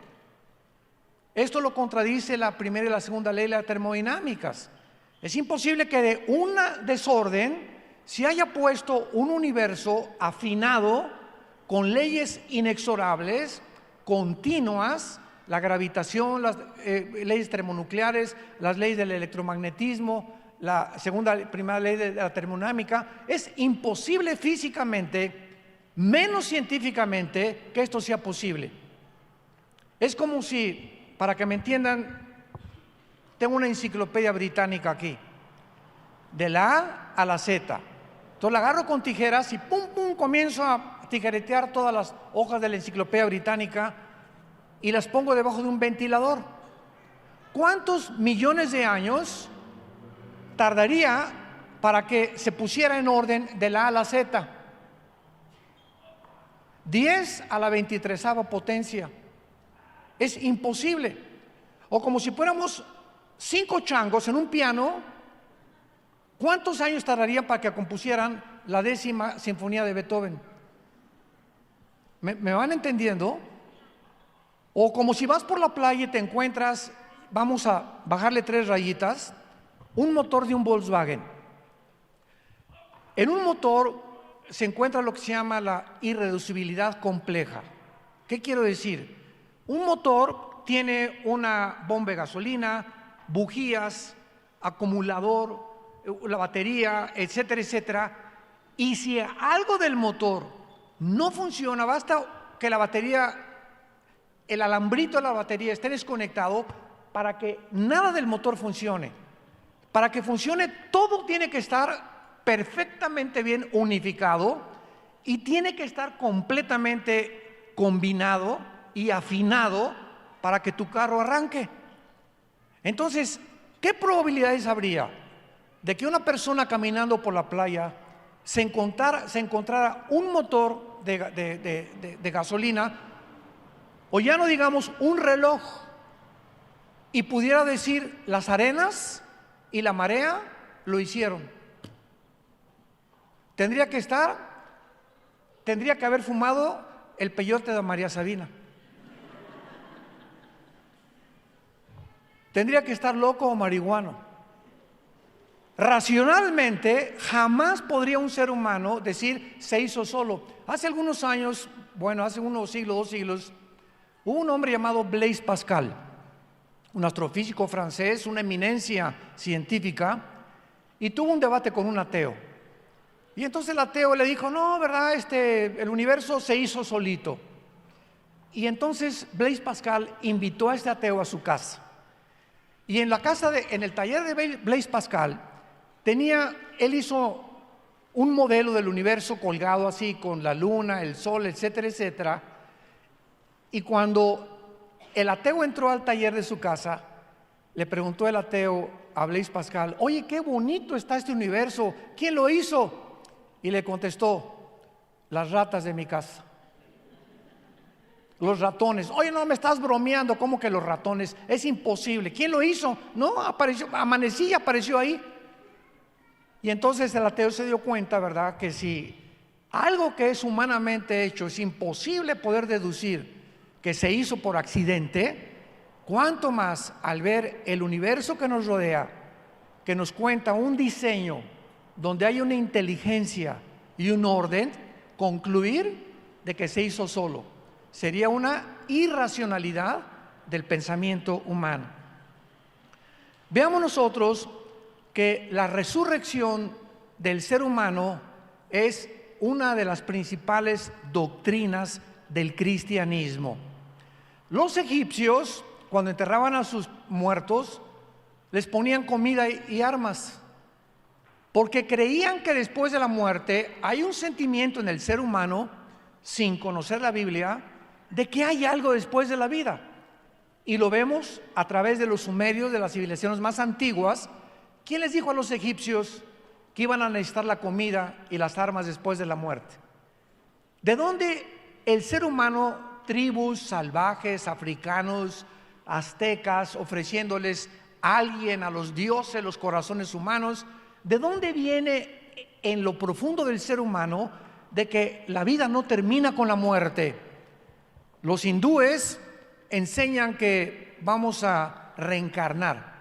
Esto lo contradice la primera y la segunda ley de las termodinámicas. Es imposible que de un desorden se haya puesto un universo afinado con leyes inexorables, continuas, la gravitación, las leyes termonucleares, las leyes del electromagnetismo, la primera ley de la termodinámica. Es imposible físicamente, menos científicamente, que esto sea posible. Es como si, para que me entiendan, tengo una enciclopedia británica aquí, de la A a la Z. Entonces la agarro con tijeras y pum, pum, comienzo a tijeretear todas las hojas de la enciclopedia británica y las pongo debajo de un ventilador. ¿Cuántos millones de años tardaría para que se pusiera en orden de la A a la Z? 10 a la 23ª potencia. Es imposible. O como si fuéramos 5 changos en un piano, ¿cuántos años tardarían para que compusieran la 10ª sinfonía de Beethoven? ¿Me van entendiendo? O como si vas por la playa y te encuentras, vamos a bajarle 3 rayitas, un motor de un Volkswagen. En un motor se encuentra lo que se llama la irreducibilidad compleja. ¿Qué quiero decir? Un motor tiene una bomba de gasolina, bujías, acumulador, la batería, etcétera, etcétera. Y si algo del motor no funciona, basta que la batería, el alambrito de la batería esté desconectado para que nada del motor funcione. Para que funcione, todo tiene que estar perfectamente bien unificado y tiene que estar completamente combinado y afinado para que tu carro arranque. Entonces, ¿qué probabilidades habría de que una persona caminando por la playa se encontrara un motor de gasolina, o ya no digamos un reloj, y pudiera decir las arenas y la marea lo hicieron? Tendría que haber fumado el peyote de María Sabina. Tendría que estar loco o marihuano. Racionalmente, jamás podría un ser humano decir se hizo solo. Hace algunos años, hace unos siglos, 2 siglos, hubo un hombre llamado Blaise Pascal, un astrofísico francés, una eminencia científica, y tuvo un debate con un ateo. Y entonces el ateo le dijo, no, ¿verdad? El universo se hizo solito. Y entonces Blaise Pascal invitó a este ateo a su casa. Y en el taller de Blaise Pascal, él hizo un modelo del universo colgado así, con la luna, el sol, etcétera, etcétera. Y cuando el ateo entró al taller de su casa, le preguntó el ateo a Blaise Pascal: oye, qué bonito está este universo, ¿quién lo hizo? Y le contestó: las ratas de mi casa, los ratones. Oye, no me estás bromeando, ¿cómo que los ratones? Es imposible. ¿Quién lo hizo? No, apareció, amanecí y apareció ahí. Y entonces el ateo se dio cuenta, ¿verdad?, que si algo que es humanamente hecho es imposible poder deducir que se hizo por accidente, cuánto más al ver el universo que nos rodea, que nos cuenta un diseño donde hay una inteligencia y un orden, concluir de que se hizo solo sería una irracionalidad del pensamiento humano. Veamos nosotros que la resurrección del ser humano es una de las principales doctrinas del cristianismo. Los egipcios, cuando enterraban a sus muertos, les ponían comida y armas, porque creían que después de la muerte hay un sentimiento en el ser humano, sin conocer la Biblia, de que hay algo después de la vida. Y lo vemos a través de los sumerios, de las civilizaciones más antiguas. ¿Quién les dijo a los egipcios que iban a necesitar la comida y las armas después de la muerte? ¿De dónde el ser humano, tribus salvajes, africanos, aztecas, ofreciéndoles a alguien, a los dioses, los corazones humanos? ¿De dónde viene en lo profundo del ser humano de que la vida no termina con la muerte? Los hindúes enseñan que vamos a reencarnar,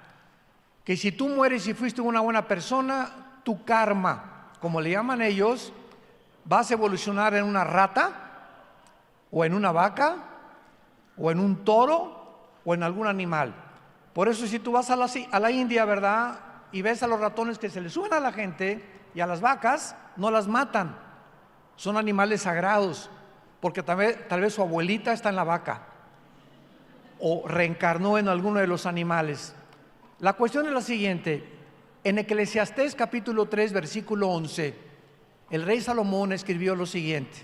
que si tú mueres y fuiste una buena persona, tu karma, como le llaman ellos, vas a evolucionar en una rata, o en una vaca, o en un toro, o en algún animal. Por eso si tú vas a la India, ¿verdad?, y ves a los ratones que se le suben a la gente y a las vacas, no las matan, son animales sagrados, porque tal vez su abuelita está en la vaca o reencarnó en alguno de los animales. La cuestión es la siguiente: en Eclesiastés capítulo 3 versículo 11, el rey Salomón escribió lo siguiente: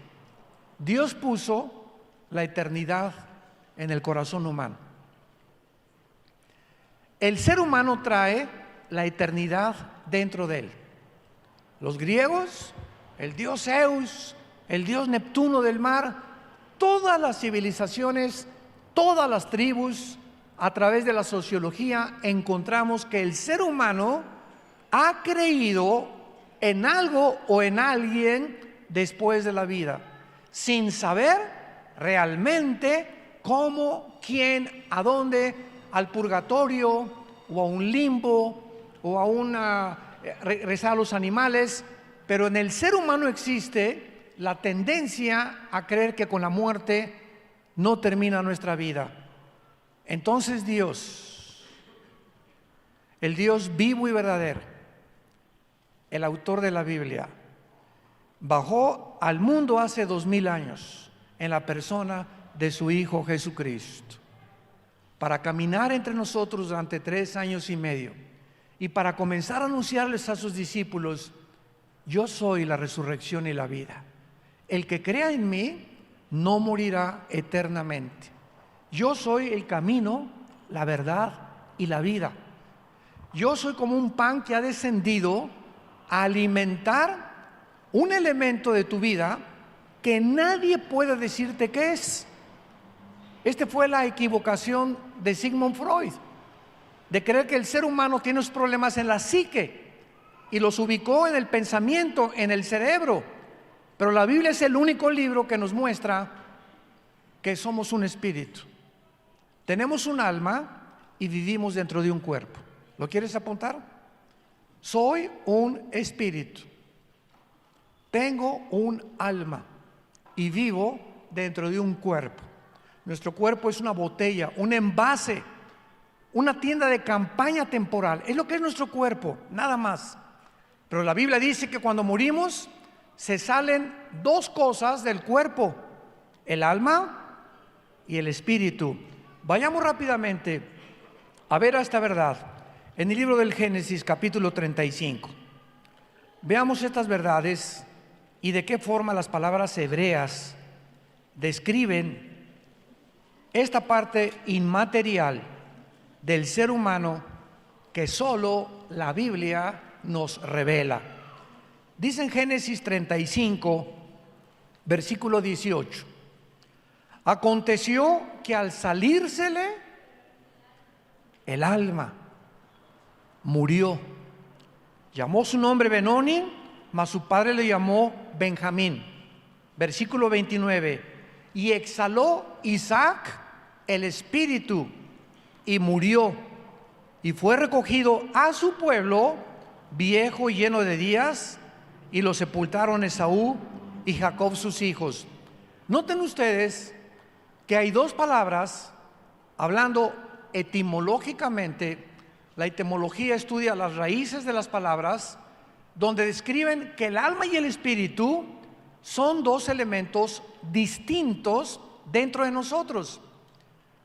Dios puso la eternidad en el corazón humano. El ser humano trae la eternidad dentro de él. Los griegos, el dios Zeus, el dios Neptuno del mar, todas las civilizaciones, todas las tribus, a través de la sociología encontramos que el ser humano ha creído en algo o en alguien después de la vida, sin saber realmente cómo, quién, a dónde, al purgatorio o a un limbo o a regresar a los animales. Pero en el ser humano existe la tendencia a creer que con la muerte no termina nuestra vida. Entonces Dios, el Dios vivo y verdadero, el autor de la Biblia, bajó al mundo hace 2000 años en la persona de su Hijo Jesucristo, para caminar entre nosotros durante 3 años y medio y para comenzar a anunciarles a sus discípulos: yo soy la resurrección y la vida. El que crea en mí no morirá eternamente. Yo soy el camino, la verdad y la vida. Yo soy como un pan que ha descendido a alimentar un elemento de tu vida que nadie puede decirte qué es. Esta fue la equivocación de Sigmund Freud, de creer que el ser humano tiene los problemas en la psique y los ubicó en el pensamiento, en el cerebro. Pero la Biblia es el único libro que nos muestra que somos un espíritu. Tenemos un alma y vivimos dentro de un cuerpo. ¿Lo quieres apuntar? Soy un espíritu. Tengo un alma y vivo dentro de un cuerpo. Nuestro cuerpo es una botella, un envase, una tienda de campaña temporal. Es lo que es nuestro cuerpo, nada más. Pero la Biblia dice que cuando morimos se salen 2 cosas del cuerpo: el alma y el espíritu. Vayamos rápidamente a ver esta verdad en el libro del Génesis capítulo 35. Veamos estas verdades y de qué forma las palabras hebreas describen esta parte inmaterial del ser humano que solo la Biblia nos revela. Dice en Génesis 35, versículo 18: aconteció que al salírsele el alma, murió. Llamó su nombre Benoni, mas su padre le llamó Benjamín. Versículo 29: y exhaló Isaac el espíritu y murió, y fue recogido a su pueblo, viejo y lleno de días, y lo sepultaron Esaú y Jacob sus hijos. Noten ustedes que hay dos palabras, hablando etimológicamente. La etimología estudia las raíces de las palabras, donde describen que el alma y el espíritu son dos elementos distintos dentro de nosotros.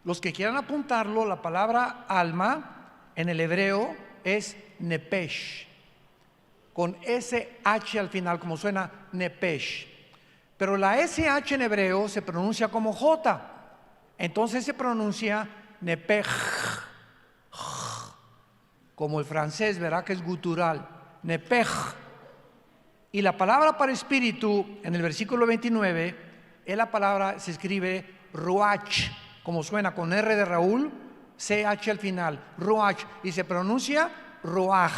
Los que quieran apuntarlo, la palabra alma en el hebreo es nepesh, con SH al final, como suena nepesh. Pero la SH en hebreo se pronuncia como J, entonces se pronuncia nepej, como el francés, verá que es gutural, nepej. Y la palabra para espíritu en el versículo 29 es la palabra, se escribe ruach, como suena con R de Raúl, CH al final, ruach, y se pronuncia ruach.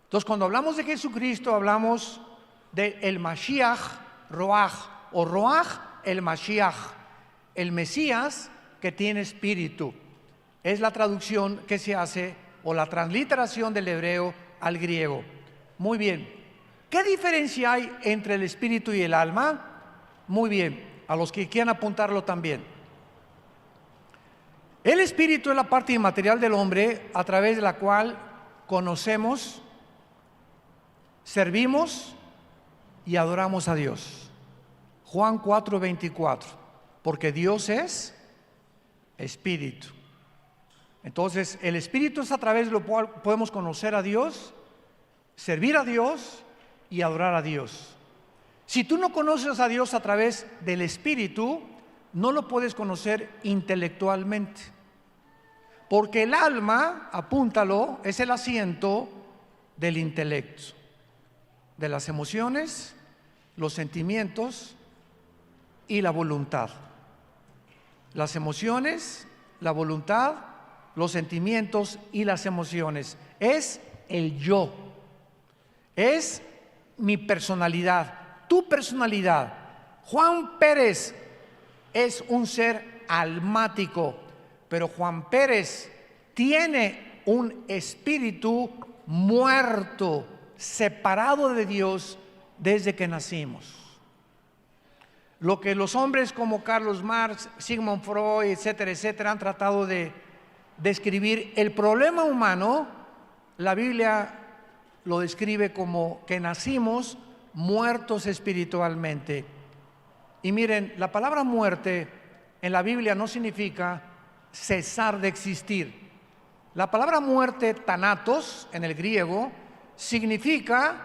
Entonces, cuando hablamos de Jesucristo, hablamos de el Mashiach, ruach, o ruach, el Mashiach, el Mesías que tiene espíritu. Es la traducción que se hace, o la transliteración del hebreo al griego. Muy bien. ¿Qué diferencia hay entre el espíritu y el alma? Muy bien, a los que quieran apuntarlo también. El espíritu es la parte inmaterial del hombre a través de la cual conocemos, servimos y adoramos a Dios. Juan 4:24, porque Dios es espíritu. Entonces, el espíritu es a través de lo cual podemos conocer a Dios, servir a Dios y adorar a Dios. Si tú no conoces a Dios a través del espíritu, no lo puedes conocer intelectualmente. Porque el alma, apúntalo, es el asiento del intelecto, de las emociones, los sentimientos y la voluntad. Las emociones, la voluntad, los sentimientos y las emociones. Es el yo. Es mi personalidad, tu personalidad. Juan Pérez es un ser almático, pero Juan Pérez tiene un espíritu muerto, separado de Dios desde que nacimos. Lo que los hombres como Carlos Marx, Sigmund Freud, etcétera, etcétera, han tratado de describir el problema humano, la Biblia lo describe como que nacimos muertos espiritualmente. Y miren, la palabra muerte en la Biblia no significa cesar de existir. La palabra muerte, thanatos, en el griego, significa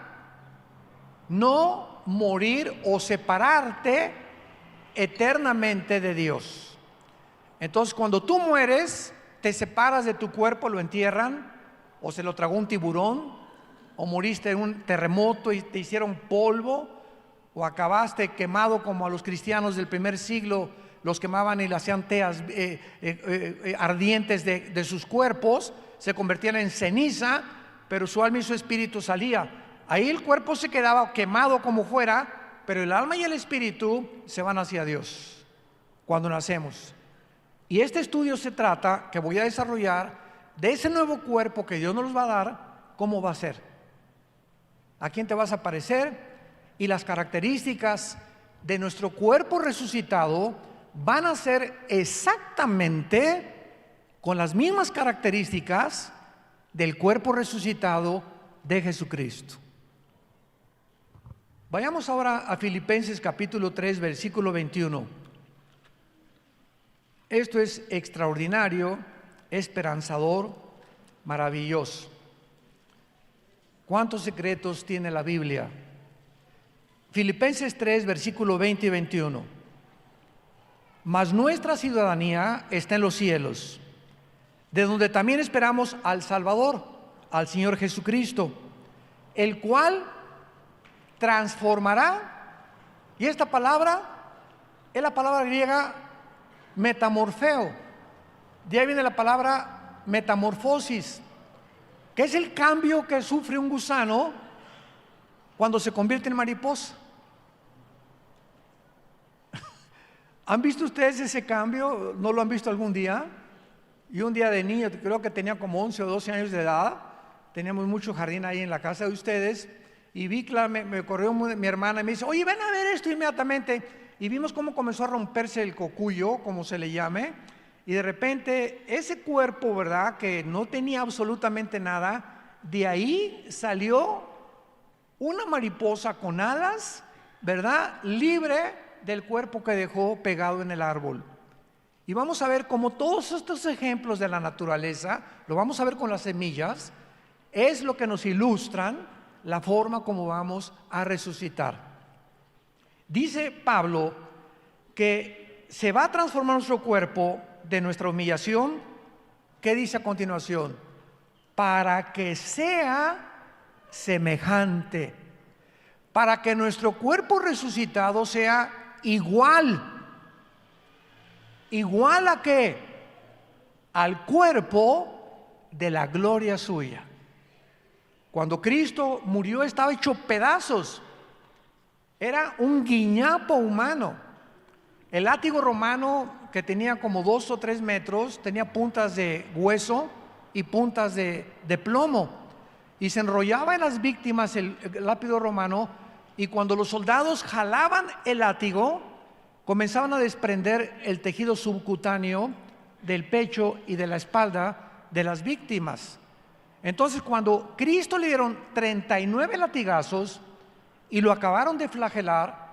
no morir o separarte eternamente de Dios. Entonces, cuando tú mueres, te separas de tu cuerpo, lo entierran, o se lo tragó un tiburón, o moriste en un terremoto y te hicieron polvo, o acabaste quemado como a los cristianos del primer siglo, los quemaban y le hacían teas ardientes de sus cuerpos, se convertían en ceniza, pero su alma y su espíritu salía. Ahí el cuerpo se quedaba quemado como fuera, pero el alma y el espíritu se van hacia Dios cuando nacemos. Y este estudio se trata, que voy a desarrollar, de ese nuevo cuerpo que Dios nos va a dar, cómo va a ser, a quién te vas a parecer, y las características de nuestro cuerpo resucitado van a ser exactamente con las mismas características del cuerpo resucitado de Jesucristo. Vayamos ahora a Filipenses capítulo 3, versículo 21. Esto es extraordinario, esperanzador, maravilloso. ¿Cuántos secretos tiene la Biblia? Filipenses 3, versículo 20 y 21. mas nuestra ciudadanía está en los cielos, de donde también esperamos al Salvador, al Señor Jesucristo, el cual transformará, y esta palabra es la palabra griega metamorfeo, de ahí viene la palabra metamorfosis, que es el cambio que sufre un gusano cuando se convierte en mariposa. ¿Han visto ustedes ese cambio? ¿No lo han visto algún día? Y un día de niño, creo que tenía como 11 o 12 años de edad, teníamos mucho jardín ahí en la casa de ustedes, y vi, claro, me corrió mi hermana y me dice, oye, ven a ver esto inmediatamente. Y vimos cómo comenzó a romperse el cocuyo, como se le llame, y de repente ese cuerpo, ¿verdad?, que no tenía absolutamente nada, de ahí salió una mariposa con alas, ¿verdad?, libre del cuerpo que dejó pegado en el árbol. Y vamos a ver cómo todos estos ejemplos de la naturaleza, lo vamos a ver con las semillas, es lo que nos ilustran la forma como vamos a resucitar. Dice Pablo que se va a transformar nuestro cuerpo de nuestra humillación. ¿Qué dice a continuación? Para que sea semejante, para que nuestro cuerpo resucitado sea igual a qué, al cuerpo de la gloria suya. Cuando Cristo murió estaba hecho pedazos, era un guiñapo humano. El látigo romano, que tenía como 2 o 3 metros, tenía puntas de hueso y puntas de plomo, y se enrollaba en las víctimas el látigo romano, y cuando los soldados jalaban el látigo, comenzaban a desprender el tejido subcutáneo del pecho y de la espalda de las víctimas. Entonces, cuando Cristo le dieron 39 latigazos y lo acabaron de flagelar,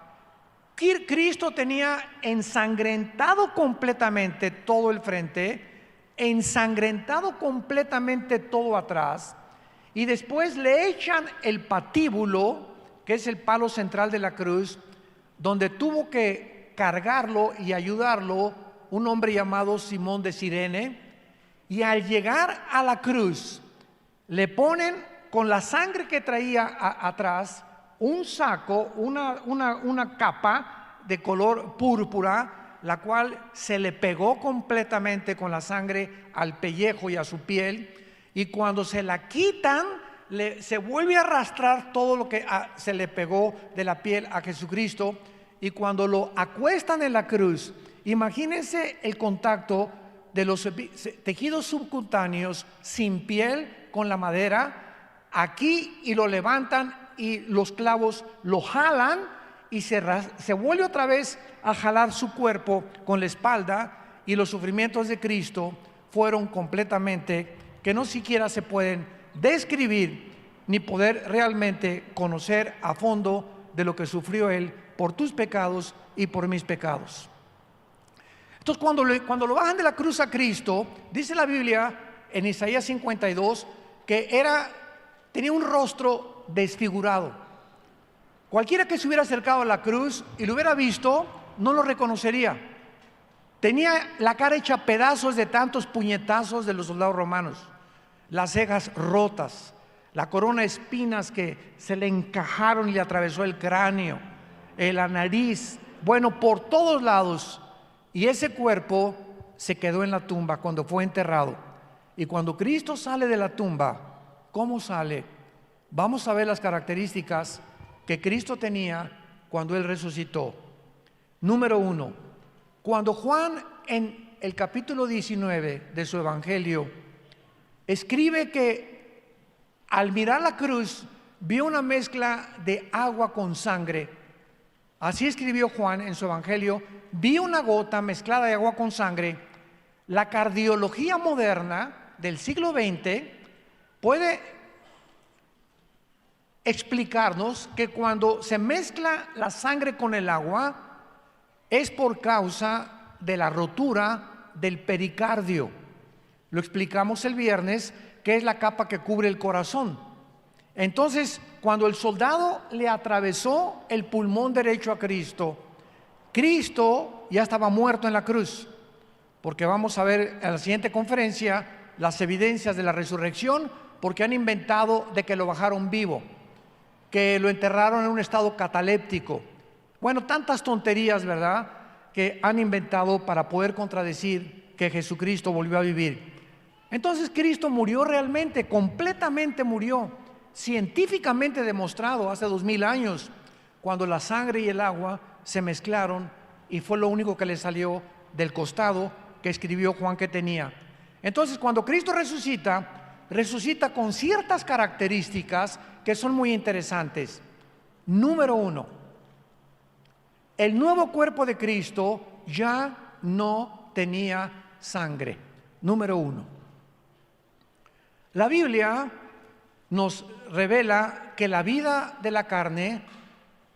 Cristo tenía ensangrentado completamente todo el frente, ensangrentado completamente todo atrás, y después le echan el patíbulo, que es el palo central de la cruz, donde tuvo que cargarlo y ayudarlo un hombre llamado Simón de Cirene, y al llegar a la cruz le ponen con la sangre que traía atrás un saco, una capa de color púrpura, la cual se le pegó completamente con la sangre al pellejo y a su piel, y cuando se la quitan se vuelve a arrastrar todo lo que se le pegó de la piel a Jesucristo. Y cuando lo acuestan en la cruz, imagínense el contacto de los tejidos subcutáneos sin piel con la madera aquí, y lo levantan y los clavos lo jalan y se vuelve otra vez a jalar su cuerpo con la espalda, y los sufrimientos de Cristo fueron completamente, que no siquiera se pueden describir ni poder realmente conocer a fondo de lo que sufrió Él por tus pecados y por mis pecados. Entonces, cuando lo bajan de la cruz a Cristo, dice la Biblia en Isaías 52 que tenía un rostro desfigurado. Cualquiera que se hubiera acercado a la cruz y lo hubiera visto, no lo reconocería. Tenía la cara hecha pedazos de tantos puñetazos de los soldados romanos, las cejas rotas, la corona de espinas que se le encajaron y le atravesó el cráneo, la nariz, bueno, por todos lados. Y ese cuerpo se quedó en la tumba cuando fue enterrado. Y cuando Cristo sale de la tumba, ¿cómo sale? Vamos a ver las características que Cristo tenía cuando Él resucitó. Número 1, cuando Juan en el capítulo 19 de su evangelio escribe que al mirar la cruz vio una mezcla de agua con sangre. Así escribió Juan en su evangelio: vi una gota mezclada de agua con sangre. La cardiología moderna del siglo XX puede explicarnos que cuando se mezcla la sangre con el agua es por causa de la rotura del pericardio. Lo explicamos el viernes, que es la capa que cubre el corazón. Entonces, cuando el soldado le atravesó el pulmón derecho a Cristo, Cristo ya estaba muerto en la cruz, porque vamos a ver en la siguiente conferencia las evidencias de la resurrección, porque han inventado de que lo bajaron vivo, que lo enterraron en un estado cataléptico. Bueno, tantas tonterías, ¿verdad?, que han inventado para poder contradecir que Jesucristo volvió a vivir. Entonces Cristo murió realmente, completamente murió, científicamente demostrado hace 2000 años, cuando la sangre y el agua se mezclaron y fue lo único que le salió del costado que escribió Juan que tenía. Entonces, cuando Cristo resucita, resucita con ciertas características que son muy interesantes. Número 1, el nuevo cuerpo de Cristo ya no tenía sangre. Número 1. La Biblia nos revela que la vida de la carne,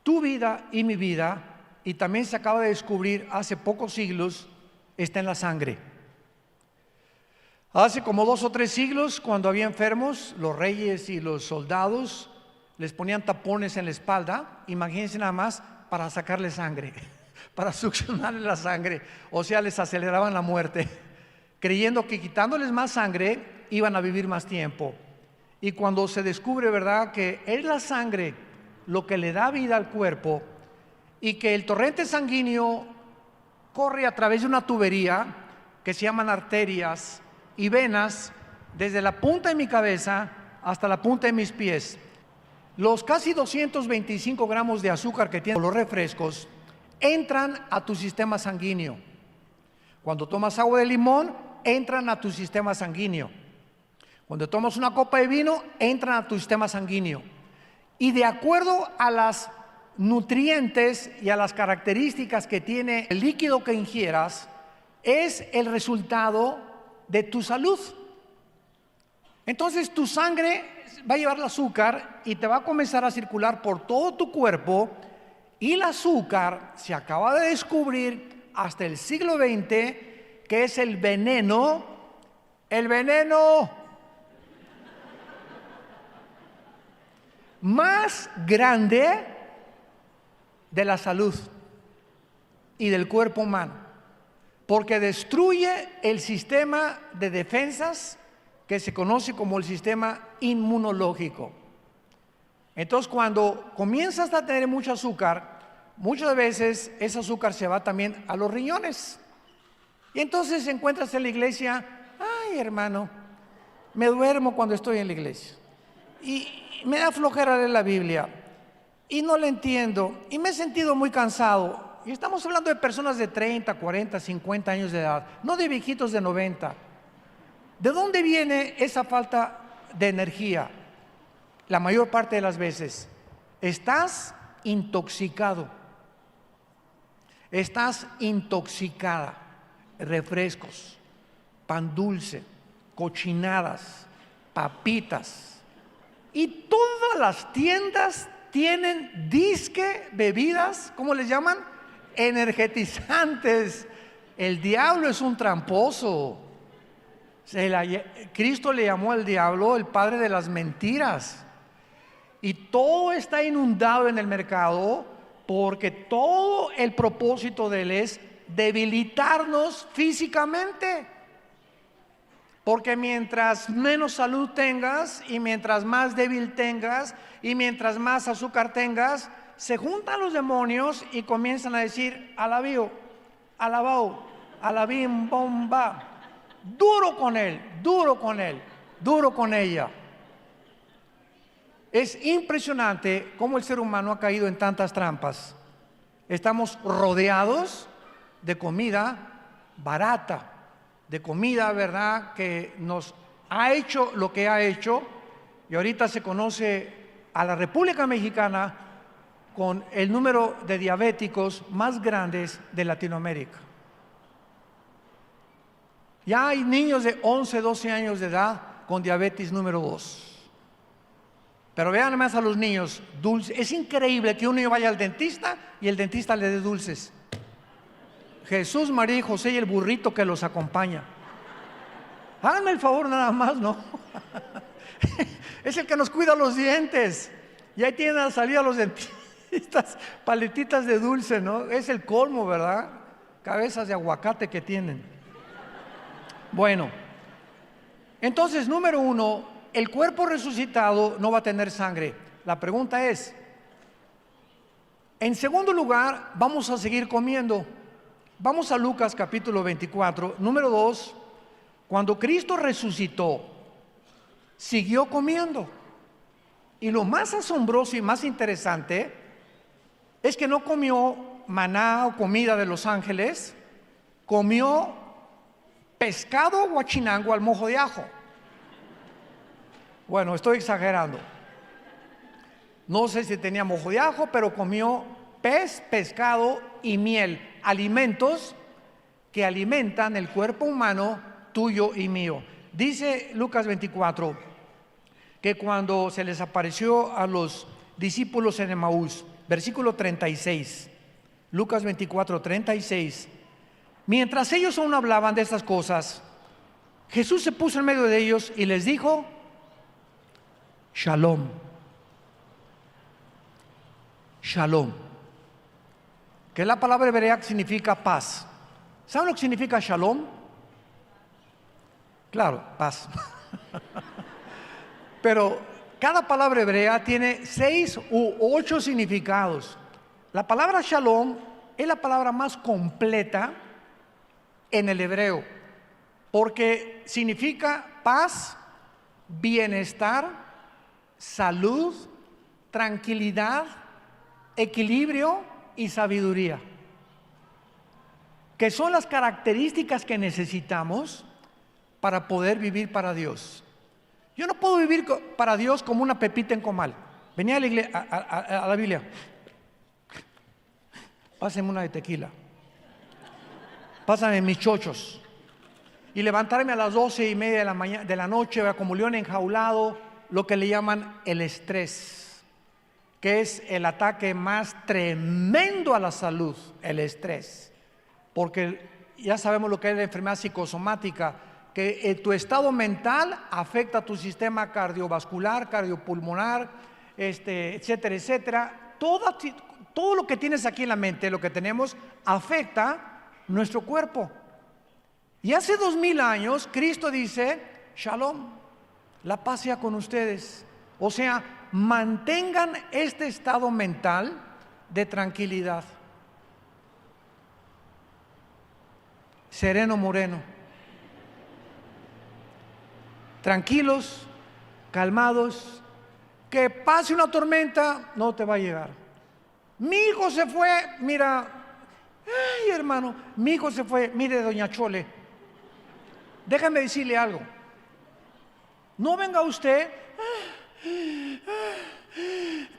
tu vida y mi vida, y también se acaba de descubrir hace pocos siglos, está en la sangre. Hace como 2 o 3 siglos, cuando había enfermos, los reyes y los soldados les ponían tapones en la espalda, imagínense nada más, para sacarle sangre, para succionarle la sangre, o sea, les aceleraban la muerte, creyendo que quitándoles más sangre iban a vivir más tiempo. Y cuando se descubre, ¿verdad?, que es la sangre lo que le da vida al cuerpo y que el torrente sanguíneo corre a través de una tubería que se llaman arterias y venas desde la punta de mi cabeza hasta la punta de mis pies. Los casi 225 gramos de azúcar que tienen los refrescos entran a tu sistema sanguíneo. Cuando tomas agua de limón, entran a tu sistema sanguíneo. Cuando tomas una copa de vino, entran a tu sistema sanguíneo. Y de acuerdo a las nutrientes y a las características que tiene el líquido que ingieras, es el resultado de tu salud. Entonces tu sangre va a llevar el azúcar y te va a comenzar a circular por todo tu cuerpo, y el azúcar se acaba de descubrir hasta el siglo XX que es el veneno más grande de la salud y del cuerpo humano, porque destruye el sistema de defensas que se conoce como el sistema inmunológico. Entonces, cuando comienzas a tener mucho azúcar, muchas veces ese azúcar se va también a los riñones. Y entonces encuentras en la iglesia, ay hermano, me duermo cuando estoy en la iglesia y me da flojera leer la Biblia y no la entiendo y me he sentido muy cansado. Y estamos hablando de personas de 30, 40, 50 años de edad, no de viejitos de 90. ¿De dónde viene esa falta de energía? La mayor parte de las veces estás intoxicado, estás intoxicada. Refrescos, pan dulce, cochinadas, papitas, y todas las tiendas tienen disque bebidas, ¿cómo les llaman? Energetizantes. El diablo es un tramposo. Cristo le llamó al diablo el padre de las mentiras. Y todo está inundado en el mercado porque todo el propósito de él es debilitarnos físicamente. Porque mientras menos salud tengas y mientras más débil tengas y mientras más azúcar tengas, se juntan los demonios y comienzan a decir alabío, alabao, alabim, bomba. Duro con él, duro con él, duro con ella. Es impresionante cómo el ser humano ha caído en tantas trampas. Estamos rodeados de comida barata, de comida, ¿verdad?, que nos ha hecho lo que ha hecho, y ahorita se conoce a la República Mexicana con el número de diabéticos más grandes de Latinoamérica. Ya hay niños de 11, 12 años de edad con diabetes número 2. Pero vean más a los niños, dulces. Es increíble que un niño vaya al dentista y el dentista le dé dulces. Jesús, María y José y el burrito que los acompaña. Háganme el favor nada más, ¿no? Es el que nos cuida los dientes. Y ahí tienen a la salida los dentistas, paletitas de dulce, ¿no? Es el colmo, ¿verdad? cabezas de aguacate que tienen. Bueno, entonces, número uno, el cuerpo resucitado no va a tener sangre. La pregunta es, en segundo lugar, vamos a seguir comiendo. Vamos a Lucas capítulo 24, número 2. Cuando Cristo resucitó, siguió comiendo. Y lo más asombroso y más interesante es que no comió maná o comida de los ángeles, comió pescado guachinango al mojo de ajo. Bueno, estoy exagerando. No sé si tenía mojo de ajo, pero comió pez, pescado y miel, alimentos que alimentan el cuerpo humano tuyo y mío. Dice Lucas 24 que cuando se les apareció a los discípulos en Emaús, versículo 36, Lucas 24, 36, mientras ellos aún hablaban de estas cosas, Jesús se puso en medio de ellos y les dijo: Shalom. Shalom, que la palabra hebrea que significa paz. ¿Saben lo que significa shalom? Claro, paz. Pero cada palabra hebrea tiene 6 u 8 significados. La palabra shalom es la palabra más completa en el hebreo, porque significa paz, bienestar, salud, tranquilidad, equilibrio y sabiduría, que son las características que necesitamos para poder vivir para Dios. Yo no puedo vivir para Dios como una pepita en comal. Venía a la iglesia, a la Biblia, pásame una de tequila, pásame mis chochos, y levantarme a las 12:30 de la noche como león enjaulado, lo que le llaman el estrés, que es el ataque más tremendo a la salud, el estrés, porque ya sabemos lo que es la enfermedad psicosomática, que tu estado mental afecta a tu sistema cardiovascular, cardiopulmonar, etcétera, etcétera. Todo lo que tienes aquí en la mente, lo que tenemos, afecta nuestro cuerpo. Y hace 2000 años Cristo dice: Shalom, la paz sea con ustedes. O sea, mantengan este estado mental de tranquilidad. Sereno moreno. Tranquilos, calmados, que pase una tormenta, no te va a llegar. Mi hijo se fue, mira, ay hermano, mi hijo se fue, mire doña Chole, déjame decirle algo. No venga usted,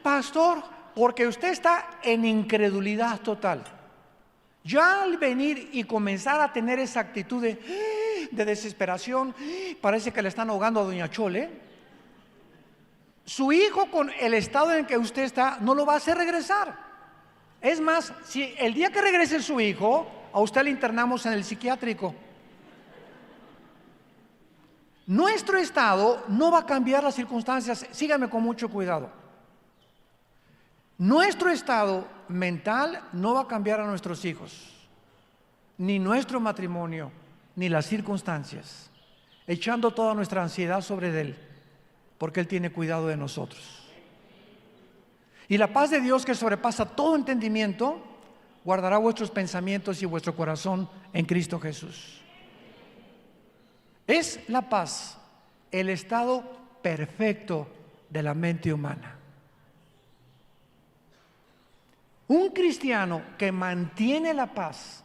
pastor, porque usted está en incredulidad total. Ya al venir y comenzar a tener esa actitud de desesperación, parece que le están ahogando a doña Chole. Su hijo, con el estado en que usted está, no lo va a hacer regresar. Es más, si el día que regrese su hijo, a usted le internamos en el psiquiátrico. Nuestro estado no va a cambiar las circunstancias. Síganme con mucho cuidado. Nuestro estado mental no va a cambiar a nuestros hijos, ni nuestro matrimonio, ni las circunstancias, echando toda nuestra ansiedad sobre Él, porque Él tiene cuidado de nosotros. Y la paz de Dios, que sobrepasa todo entendimiento, guardará vuestros pensamientos y vuestro corazón en Cristo Jesús. Es la paz el estado perfecto de la mente humana. Un cristiano que mantiene la paz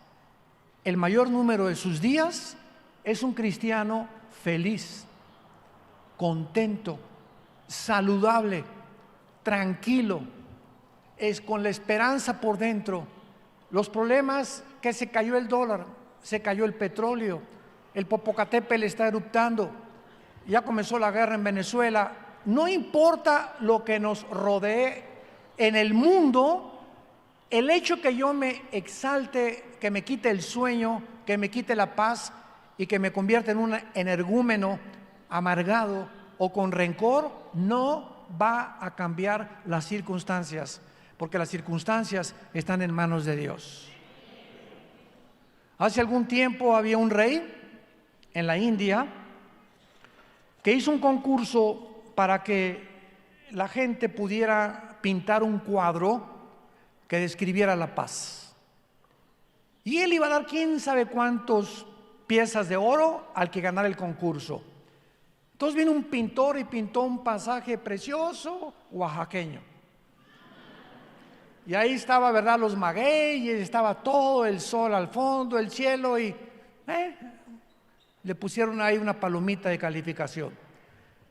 el mayor número de sus días es un cristiano feliz, contento, saludable, tranquilo, es con la esperanza por dentro. Los problemas, que se cayó el dólar, se cayó el petróleo, el Popocatépetl está eruptando, ya comenzó la guerra en Venezuela. No importa lo que nos rodee en el mundo, el hecho que yo me exalte, que me quite el sueño, que me quite la paz y que me convierta en un energúmeno amargado o con rencor, no va a cambiar las circunstancias, porque las circunstancias están en manos de Dios. Hace algún tiempo había un rey en la India que hizo un concurso para que la gente pudiera pintar un cuadro que describiera la paz. Y él iba a dar quién sabe cuántas piezas de oro al que ganara el concurso. Entonces vino un pintor y pintó un pasaje precioso oaxaqueño. Y ahí estaba, ¿verdad?, los magueyes, estaba todo el sol al fondo, el cielo, y le pusieron ahí una palomita de calificación.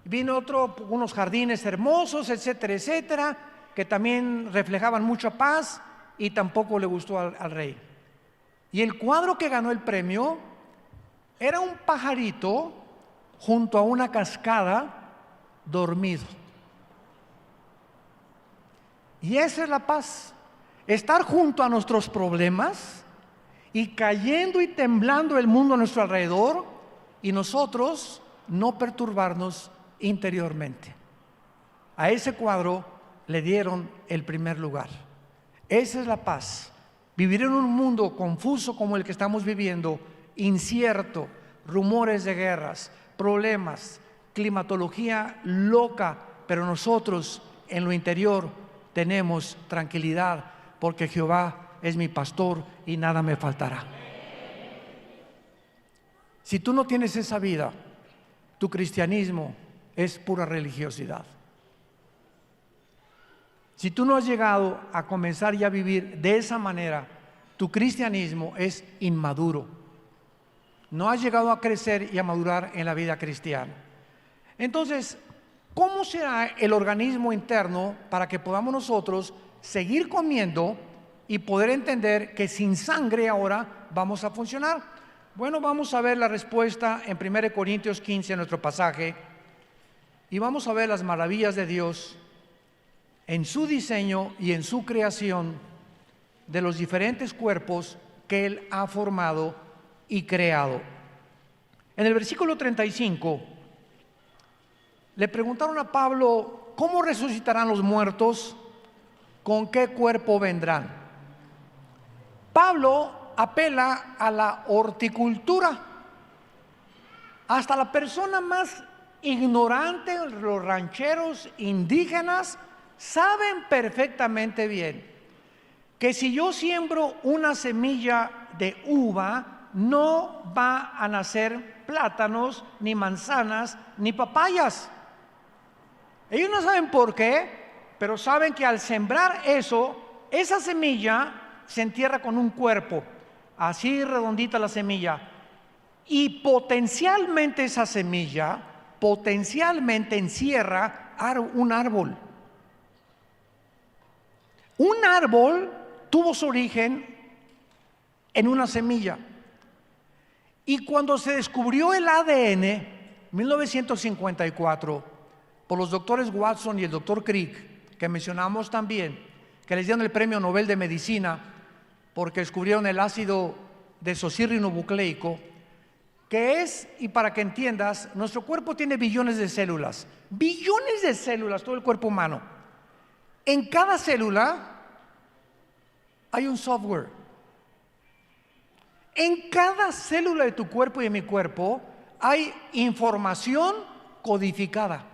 Vino otro, unos jardines hermosos, etcétera, etcétera, que también reflejaban mucha paz, y tampoco le gustó al rey. Y el cuadro que ganó el premio era un pajarito junto a una cascada dormido. Y esa es la paz, estar junto a nuestros problemas y cayendo y temblando el mundo a nuestro alrededor, y nosotros no perturbarnos interiormente. A ese cuadro le dieron el primer lugar. Esa es la paz. Vivir en un mundo confuso como el que estamos viviendo, incierto, rumores de guerras, problemas, climatología loca, pero nosotros en lo interior tenemos tranquilidad, porque Jehová es mi pastor y nada me faltará. Si tú no tienes esa vida, tu cristianismo es pura religiosidad. Si tú no has llegado a comenzar ya a vivir de esa manera, tu cristianismo es inmaduro. No has llegado a crecer y a madurar en la vida cristiana. Entonces, ¿cómo será el organismo interno para que podamos nosotros seguir comiendo y poder entender que sin sangre ahora vamos a funcionar? Bueno, vamos a ver la respuesta en 1 Corintios 15, en nuestro pasaje, y vamos a ver las maravillas de Dios en su diseño y en su creación de los diferentes cuerpos que Él ha formado y creado. En el versículo 35 le preguntaron a Pablo: ¿cómo resucitarán los muertos? ¿Con qué cuerpo vendrán? Pablo apela a la horticultura. Hasta la persona más ignorante, los rancheros indígenas, saben perfectamente bien que si yo siembro una semilla de uva, no va a nacer plátanos, ni manzanas, ni papayas. Ellos no saben por qué, pero saben que al sembrar eso, esa semilla se entierra con un cuerpo, así redondita la semilla, y potencialmente esa semilla, potencialmente encierra un árbol. Un árbol tuvo su origen en una semilla. Y cuando se descubrió el ADN, 1954, por los doctores Watson y el doctor Crick, que mencionamos también, que les dieron el premio Nobel de Medicina porque descubrieron el ácido desoxirribonucleico, que es, y para que entiendas, nuestro cuerpo tiene billones de células, todo el cuerpo humano. En cada célula hay un software. En cada célula de tu cuerpo y de mi cuerpo hay información codificada.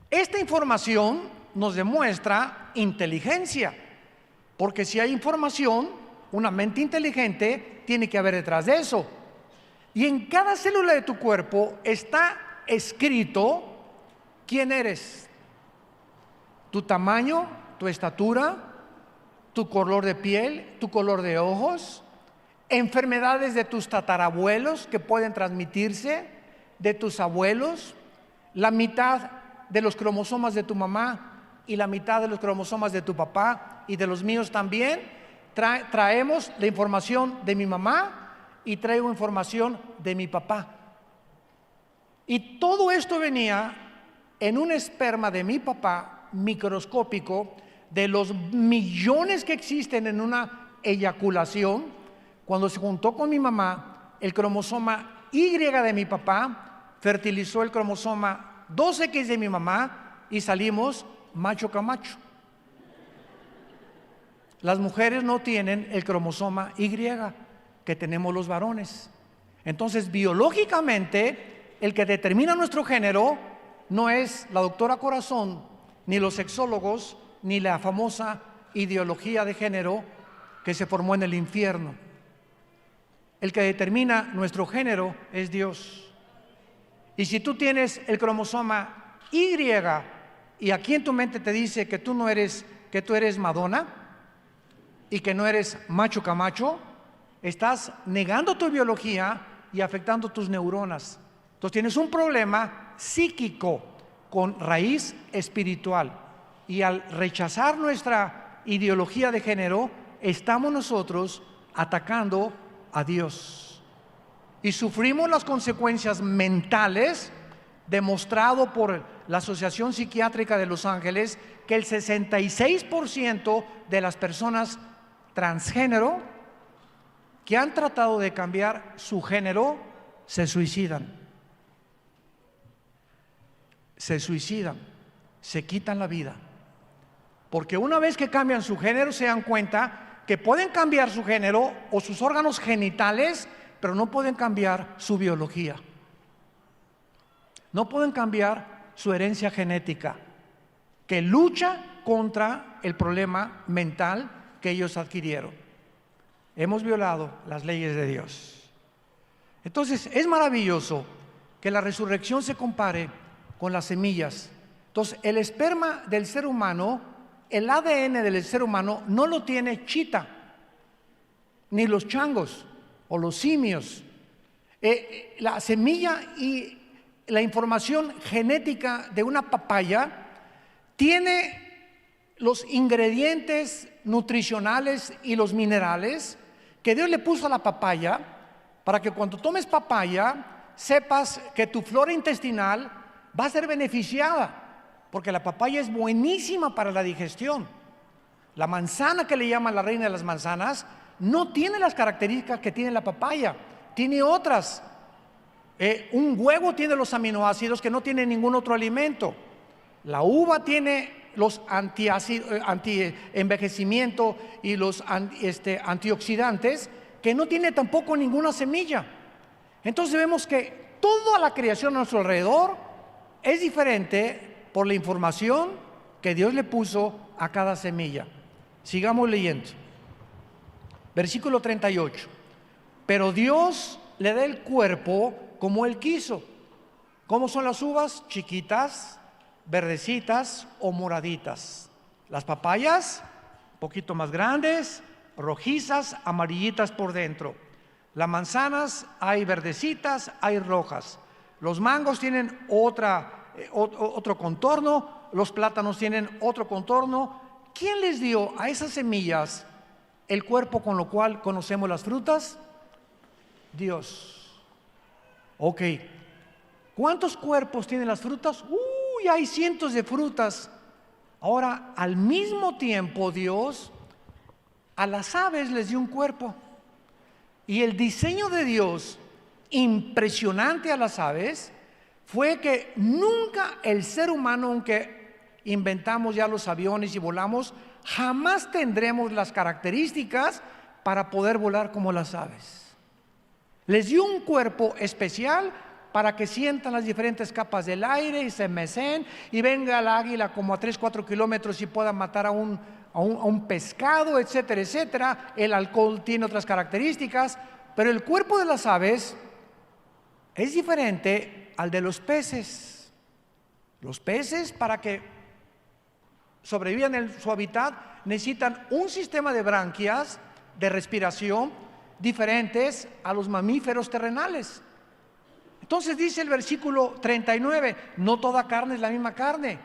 Esta información nos demuestra inteligencia, porque si hay información, una mente inteligente tiene que haber detrás de eso. Y en cada célula de tu cuerpo está escrito quién eres, tu tamaño, tu estatura, tu color de piel, tu color de ojos, enfermedades de tus tatarabuelos que pueden transmitirse, de tus abuelos, la mitad de los cromosomas de tu mamá y la mitad de los cromosomas de tu papá y de los míos también. Traemos la información de mi mamá y traigo información de mi papá. Y todo esto venía en un esperma de mi papá microscópico, de los millones que existen en una eyaculación. Cuando se juntó con mi mamá, el cromosoma Y de mi papá fertilizó el cromosoma 2X de mi mamá y salimos macho camacho. las mujeres no tienen el cromosoma Y que tenemos los varones. Entonces, biológicamente, el que determina nuestro género no es la doctora Corazón, ni los sexólogos, ni la famosa ideología de género que se formó en el infierno. El que determina nuestro género es Dios. Y si tú tienes el cromosoma Y aquí en tu mente te dice que tú eres Madonna y que no eres macho Camacho, estás negando tu biología y afectando tus neuronas. Entonces tienes un problema psíquico con raíz espiritual. Y al rechazar nuestra ideología de género, estamos nosotros atacando a Dios. Y sufrimos las consecuencias mentales, demostrado por la Asociación Psiquiátrica de Los Ángeles, que el 66% de las personas transgénero que han tratado de cambiar su género se suicidan. Se quitan la vida. Porque una vez que cambian su género se dan cuenta que pueden cambiar su género o sus órganos genitales, pero no pueden cambiar su biología. No pueden cambiar su herencia genética, que lucha contra el problema mental que ellos adquirieron. Hemos violado las leyes de Dios. Entonces, es maravilloso que la resurrección se compare con las semillas. Entonces, el esperma del ser humano, el ADN del ser humano, no lo tiene chita, ni los changos o los simios. La semilla y la información genética de una papaya tiene los ingredientes nutricionales y los minerales que Dios le puso a la papaya para que cuando tomes papaya sepas que tu flora intestinal va a ser beneficiada, porque la papaya es buenísima para la digestión. La manzana, que le llaman la reina de las manzanas, no tiene las características que tiene la papaya, tiene otras. Un huevo tiene los aminoácidos que no tiene ningún otro alimento. La uva tiene los anti-envejecimiento y los antioxidantes que no tiene tampoco ninguna semilla. Entonces vemos que toda la creación a nuestro alrededor es diferente por la información que Dios le puso a cada semilla. Sigamos leyendo. Versículo 38. Pero Dios le da el cuerpo como Él quiso. ¿Cómo son las uvas? Chiquitas, verdecitas o moraditas. Las papayas, un poquito más grandes, rojizas, amarillitas por dentro. Las manzanas hay verdecitas, hay rojas. Los mangos tienen otro contorno, los plátanos tienen otro contorno. ¿Quién les dio a esas semillas el cuerpo con lo cual conocemos las frutas? Dios. Ok. ¿Cuántos cuerpos tienen las frutas? Uy, hay cientos de frutas. Ahora, al mismo tiempo, Dios a las aves les dio un cuerpo. Y el diseño de Dios, impresionante a las aves, fue que nunca el ser humano, aunque inventamos ya los aviones y volamos, jamás tendremos las características para poder volar como las aves. Les dio un cuerpo especial para que sientan las diferentes capas del aire y se mecen y venga el águila como a 3-4 kilómetros y pueda matar a un pescado, etcétera, etcétera. El halcón tiene otras características, pero el cuerpo de las aves es diferente al de los peces. Los peces, para que sobrevivan en su hábitat, necesitan un sistema de branquias de respiración diferentes a los mamíferos terrenales. Entonces dice el versículo 39, no toda carne es la misma carne.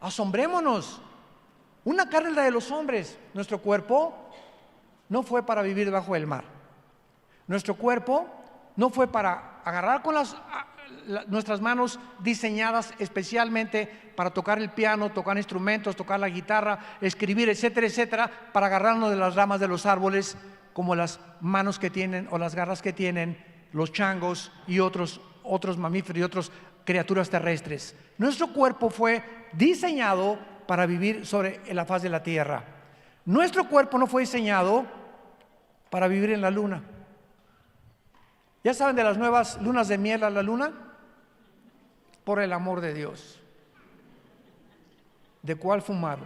Asombrémonos. Una carne es la de los hombres. Nuestro cuerpo no fue para vivir debajo del mar. Nuestro cuerpo no fue para agarrar con nuestras manos diseñadas especialmente para tocar el piano, tocar instrumentos, tocar la guitarra, escribir, etcétera, etcétera, para agarrarnos de las ramas de los árboles como las manos que tienen o las garras que tienen los changos y otros mamíferos y otras criaturas terrestres. Nuestro cuerpo fue diseñado para vivir sobre la faz de la tierra. Nuestro cuerpo no fue diseñado para vivir en la luna. ¿Ya saben de las nuevas lunas de miel a la luna? Por el amor de Dios. ¿De cuál fumaron?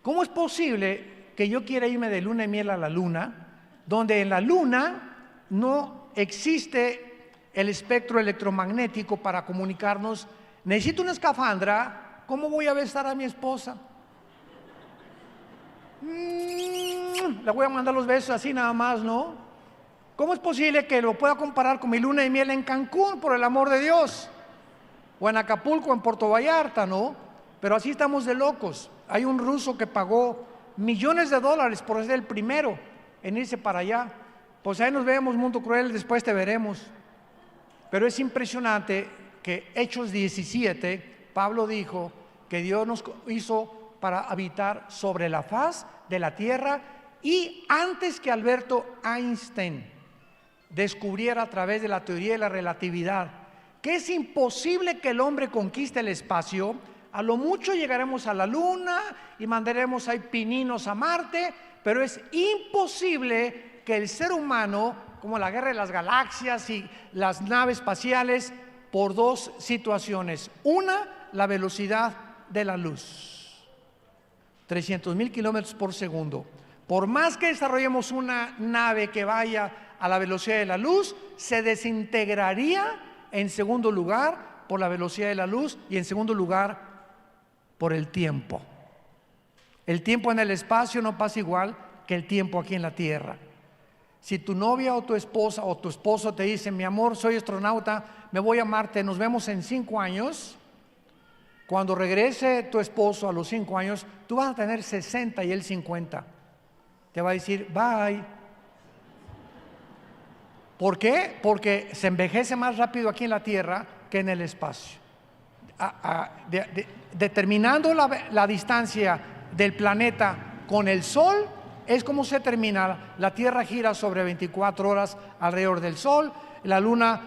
¿Cómo es posible que yo quiera irme de luna de miel a la luna, donde en la luna no existe el espectro electromagnético para comunicarnos? Necesito una escafandra. ¿Cómo voy a besar a mi esposa? Le voy a mandar los besos así nada más, ¿no? ¿Cómo es posible que lo pueda comparar con mi luna de miel en Cancún, por el amor de Dios? O en Acapulco, en Puerto Vallarta, ¿no? Pero así estamos de locos. Hay un ruso que pagó millones de dólares por ser el primero en irse para allá. Pues ahí nos vemos, mundo cruel, después te veremos. Pero es impresionante que Hechos 17, Pablo dijo que Dios nos hizo para habitar sobre la faz de la tierra, y antes que Alberto Einstein descubriera a través de la teoría de la relatividad que es imposible que el hombre conquiste el espacio, a lo mucho llegaremos a la luna y mandaremos ahí pininos a Marte, pero es imposible que el ser humano, como la guerra de las galaxias y las naves espaciales, por dos situaciones. Una, la velocidad de la luz, 300,000 kilómetros por segundo. Por más que desarrollemos una nave que vaya a la velocidad de la luz, se desintegraría, en segundo lugar, por la velocidad de la luz, y en segundo lugar, por el tiempo. El tiempo en el espacio no pasa igual que el tiempo aquí en la tierra. Si tu novia o tu esposa o tu esposo te dice: mi amor, soy astronauta, me voy a Marte, nos vemos en 5 años. Cuando regrese tu esposo a los 5 años, tú vas a tener 60 y él 50. Te va a decir: bye. ¿Por qué? Porque se envejece más rápido aquí en la tierra que en el espacio. Determinando la distancia del planeta con el Sol, es como se termina. La Tierra gira sobre 24 horas alrededor del Sol. La Luna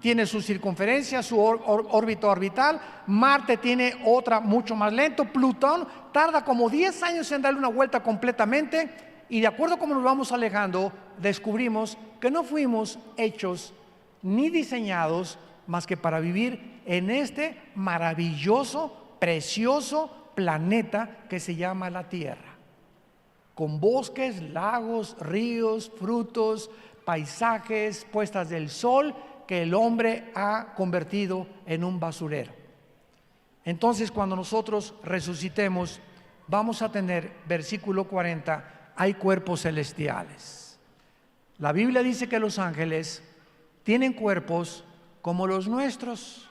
tiene su circunferencia, su órbita orbital. Marte tiene otra mucho más lento. Plutón tarda como 10 años en darle una vuelta completamente. Y de acuerdo a cómo nos vamos alejando, descubrimos que no fuimos hechos ni diseñados más que para vivir en este maravilloso, precioso planeta que se llama la Tierra, con bosques, lagos, ríos, frutos, paisajes, puestas del sol que el hombre ha convertido en un basurero. Entonces, cuando nosotros resucitemos, vamos a tener, versículo 40, hay cuerpos celestiales. La Biblia dice que los ángeles tienen cuerpos como los nuestros.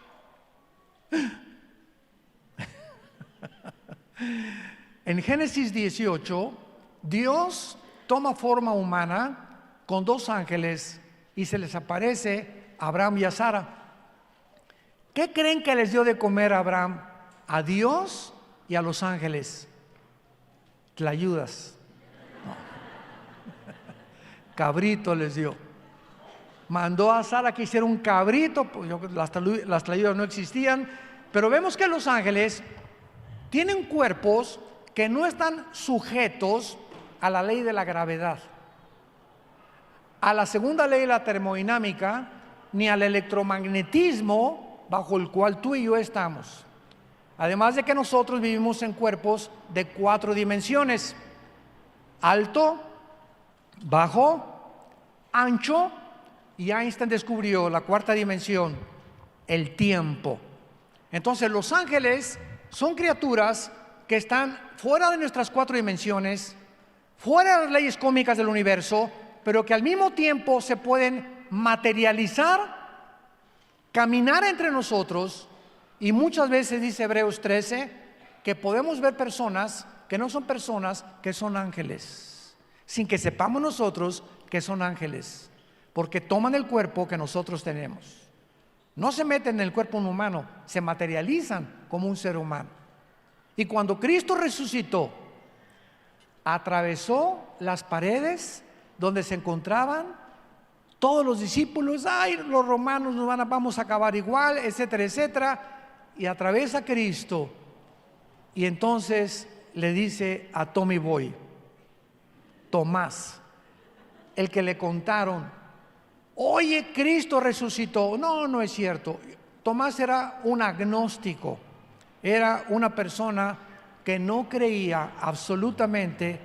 En Génesis 18, Dios toma forma humana con 2 ángeles y se les aparece a Abraham y a Sara. ¿Qué creen que les dio de comer a Abraham? A Dios y a los ángeles. Tlayudas. No. Cabrito les dio. Mandó a Sara que hiciera un cabrito, pues las tlayudas no existían, pero vemos que los ángeles tienen cuerpos que no están sujetos a la ley de la gravedad, a la segunda ley de la termodinámica, ni al electromagnetismo bajo el cual tú y yo estamos. Además de que nosotros vivimos en cuerpos de 4 dimensiones: alto, bajo, ancho, y Einstein descubrió la 4ª dimensión, el tiempo. Entonces los ángeles son criaturas que están fuera de nuestras 4 dimensiones, fuera de las leyes cósmicas del universo, pero que al mismo tiempo se pueden materializar, caminar entre nosotros. Y muchas veces dice Hebreos 13 que podemos ver personas que no son personas, que son ángeles, sin que sepamos nosotros que son ángeles, porque toman el cuerpo que nosotros tenemos. No se meten en el cuerpo humano, se materializan como un ser humano. Y cuando Cristo resucitó, atravesó las paredes donde se encontraban todos los discípulos. Ay, los romanos vamos a acabar igual, etcétera, etcétera. Y atraviesa Cristo, y entonces le dice a Tommy Boy, Tomás, el que le contaron, oye, Cristo resucitó. No, no es cierto. Tomás era un agnóstico, era una persona que no creía absolutamente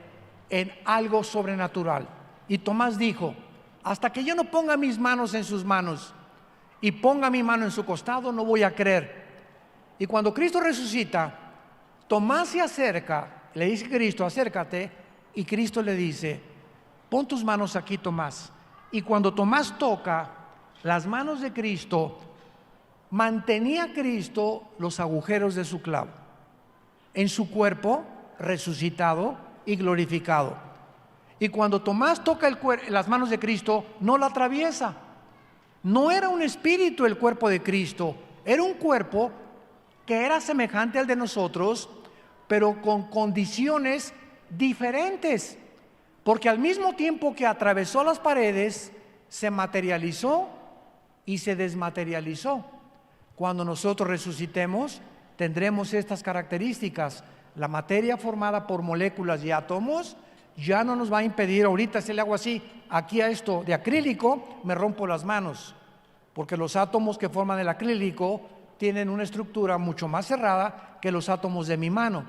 en algo sobrenatural. Y Tomás dijo, hasta que yo no ponga mis manos en sus manos y ponga mi mano en su costado, no voy a creer. Y cuando Cristo resucita, Tomás se acerca, le dice a Cristo, acércate, y Cristo le dice, pon tus manos aquí, Tomás. Y cuando Tomás toca las manos de Cristo, mantenía Cristo los agujeros de su clavo en su cuerpo resucitado y glorificado. Y cuando Tomás toca las manos de Cristo, no la atraviesa. No era un espíritu el cuerpo de Cristo, era un cuerpo que era semejante al de nosotros, pero con condiciones diferentes, porque al mismo tiempo que atravesó las paredes, se materializó y se desmaterializó. Cuando nosotros resucitemos, tendremos estas características. La materia formada por moléculas y átomos ya no nos va a impedir. Ahorita si le hago así, aquí a esto de acrílico, me rompo las manos, porque los átomos que forman el acrílico tienen una estructura mucho más cerrada que los átomos de mi mano.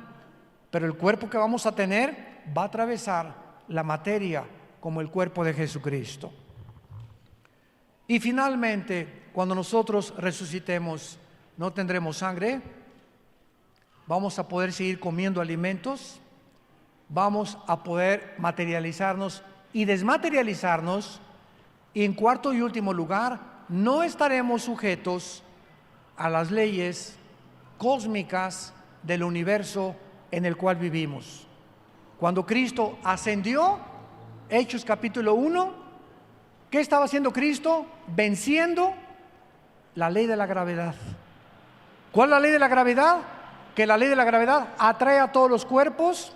Pero el cuerpo que vamos a tener va a atravesar la materia como el cuerpo de Jesucristo. Y finalmente, cuando nosotros resucitemos, no tendremos sangre, vamos a poder seguir comiendo alimentos, vamos a poder materializarnos y desmaterializarnos, y en cuarto y último lugar, no estaremos sujetos a las leyes cósmicas del universo en el cual vivimos. Cuando Cristo ascendió, Hechos capítulo 1, ¿qué estaba haciendo Cristo? Venciendo la ley de la gravedad. ¿Cuál es la ley de la gravedad? Que la ley de la gravedad atrae a todos los cuerpos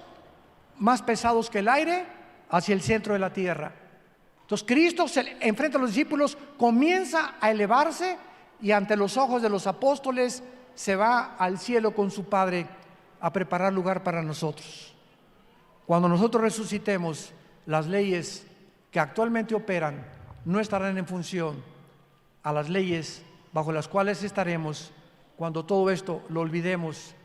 más pesados que el aire hacia el centro de la tierra. Entonces Cristo se enfrenta a los discípulos, comienza a elevarse y ante los ojos de los apóstoles se va al cielo con su Padre a preparar lugar para nosotros. Cuando nosotros resucitemos, las leyes que actualmente operan no estarán en función a las leyes bajo las cuales estaremos cuando todo esto lo olvidemos.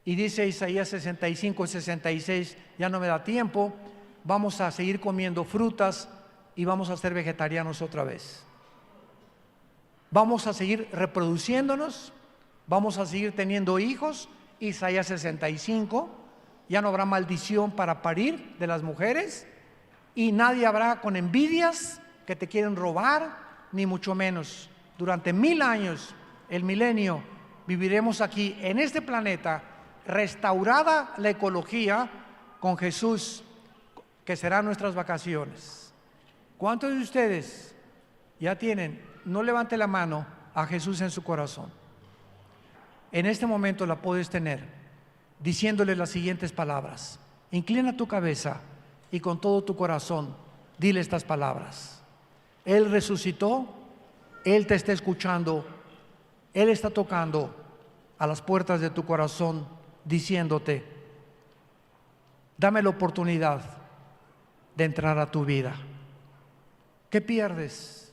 Y dice Isaías 65, 66, ya no me da tiempo, vamos a seguir comiendo frutas y vamos a ser vegetarianos otra vez. Vamos a seguir reproduciéndonos, vamos a seguir teniendo hijos. Isaías 65, ya no habrá maldición para parir de las mujeres y nadie habrá con envidias que te quieren robar, ni mucho menos. Durante 1000 años, el milenio, viviremos aquí en este planeta, restaurada la ecología con Jesús, que serán nuestras vacaciones. ¿Cuántos de ustedes ya tienen, no levante la mano, a Jesús en su corazón? En este momento la puedes tener diciéndole las siguientes palabras. Inclina tu cabeza y con todo tu corazón dile estas palabras. Él resucitó, Él te está escuchando, Él está tocando a las puertas de tu corazón diciéndote, dame la oportunidad de entrar a tu vida. ¿Qué pierdes?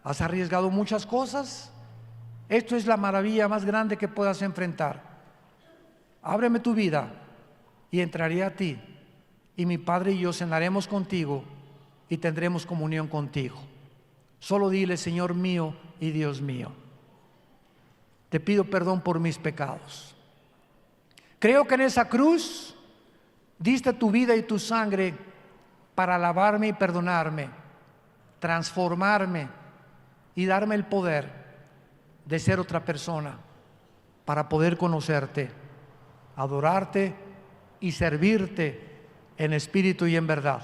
¿Has arriesgado muchas cosas? Esto es la maravilla más grande que puedas enfrentar. Ábreme tu vida y entraré a ti, y mi Padre y yo cenaremos contigo y tendremos comunión contigo. Solo dile, Señor mío y Dios mío, te pido perdón por mis pecados. Creo que en esa cruz diste tu vida y tu sangre para lavarme y perdonarme, transformarme y darme el poder de ser otra persona para poder conocerte, adorarte y servirte en espíritu y en verdad.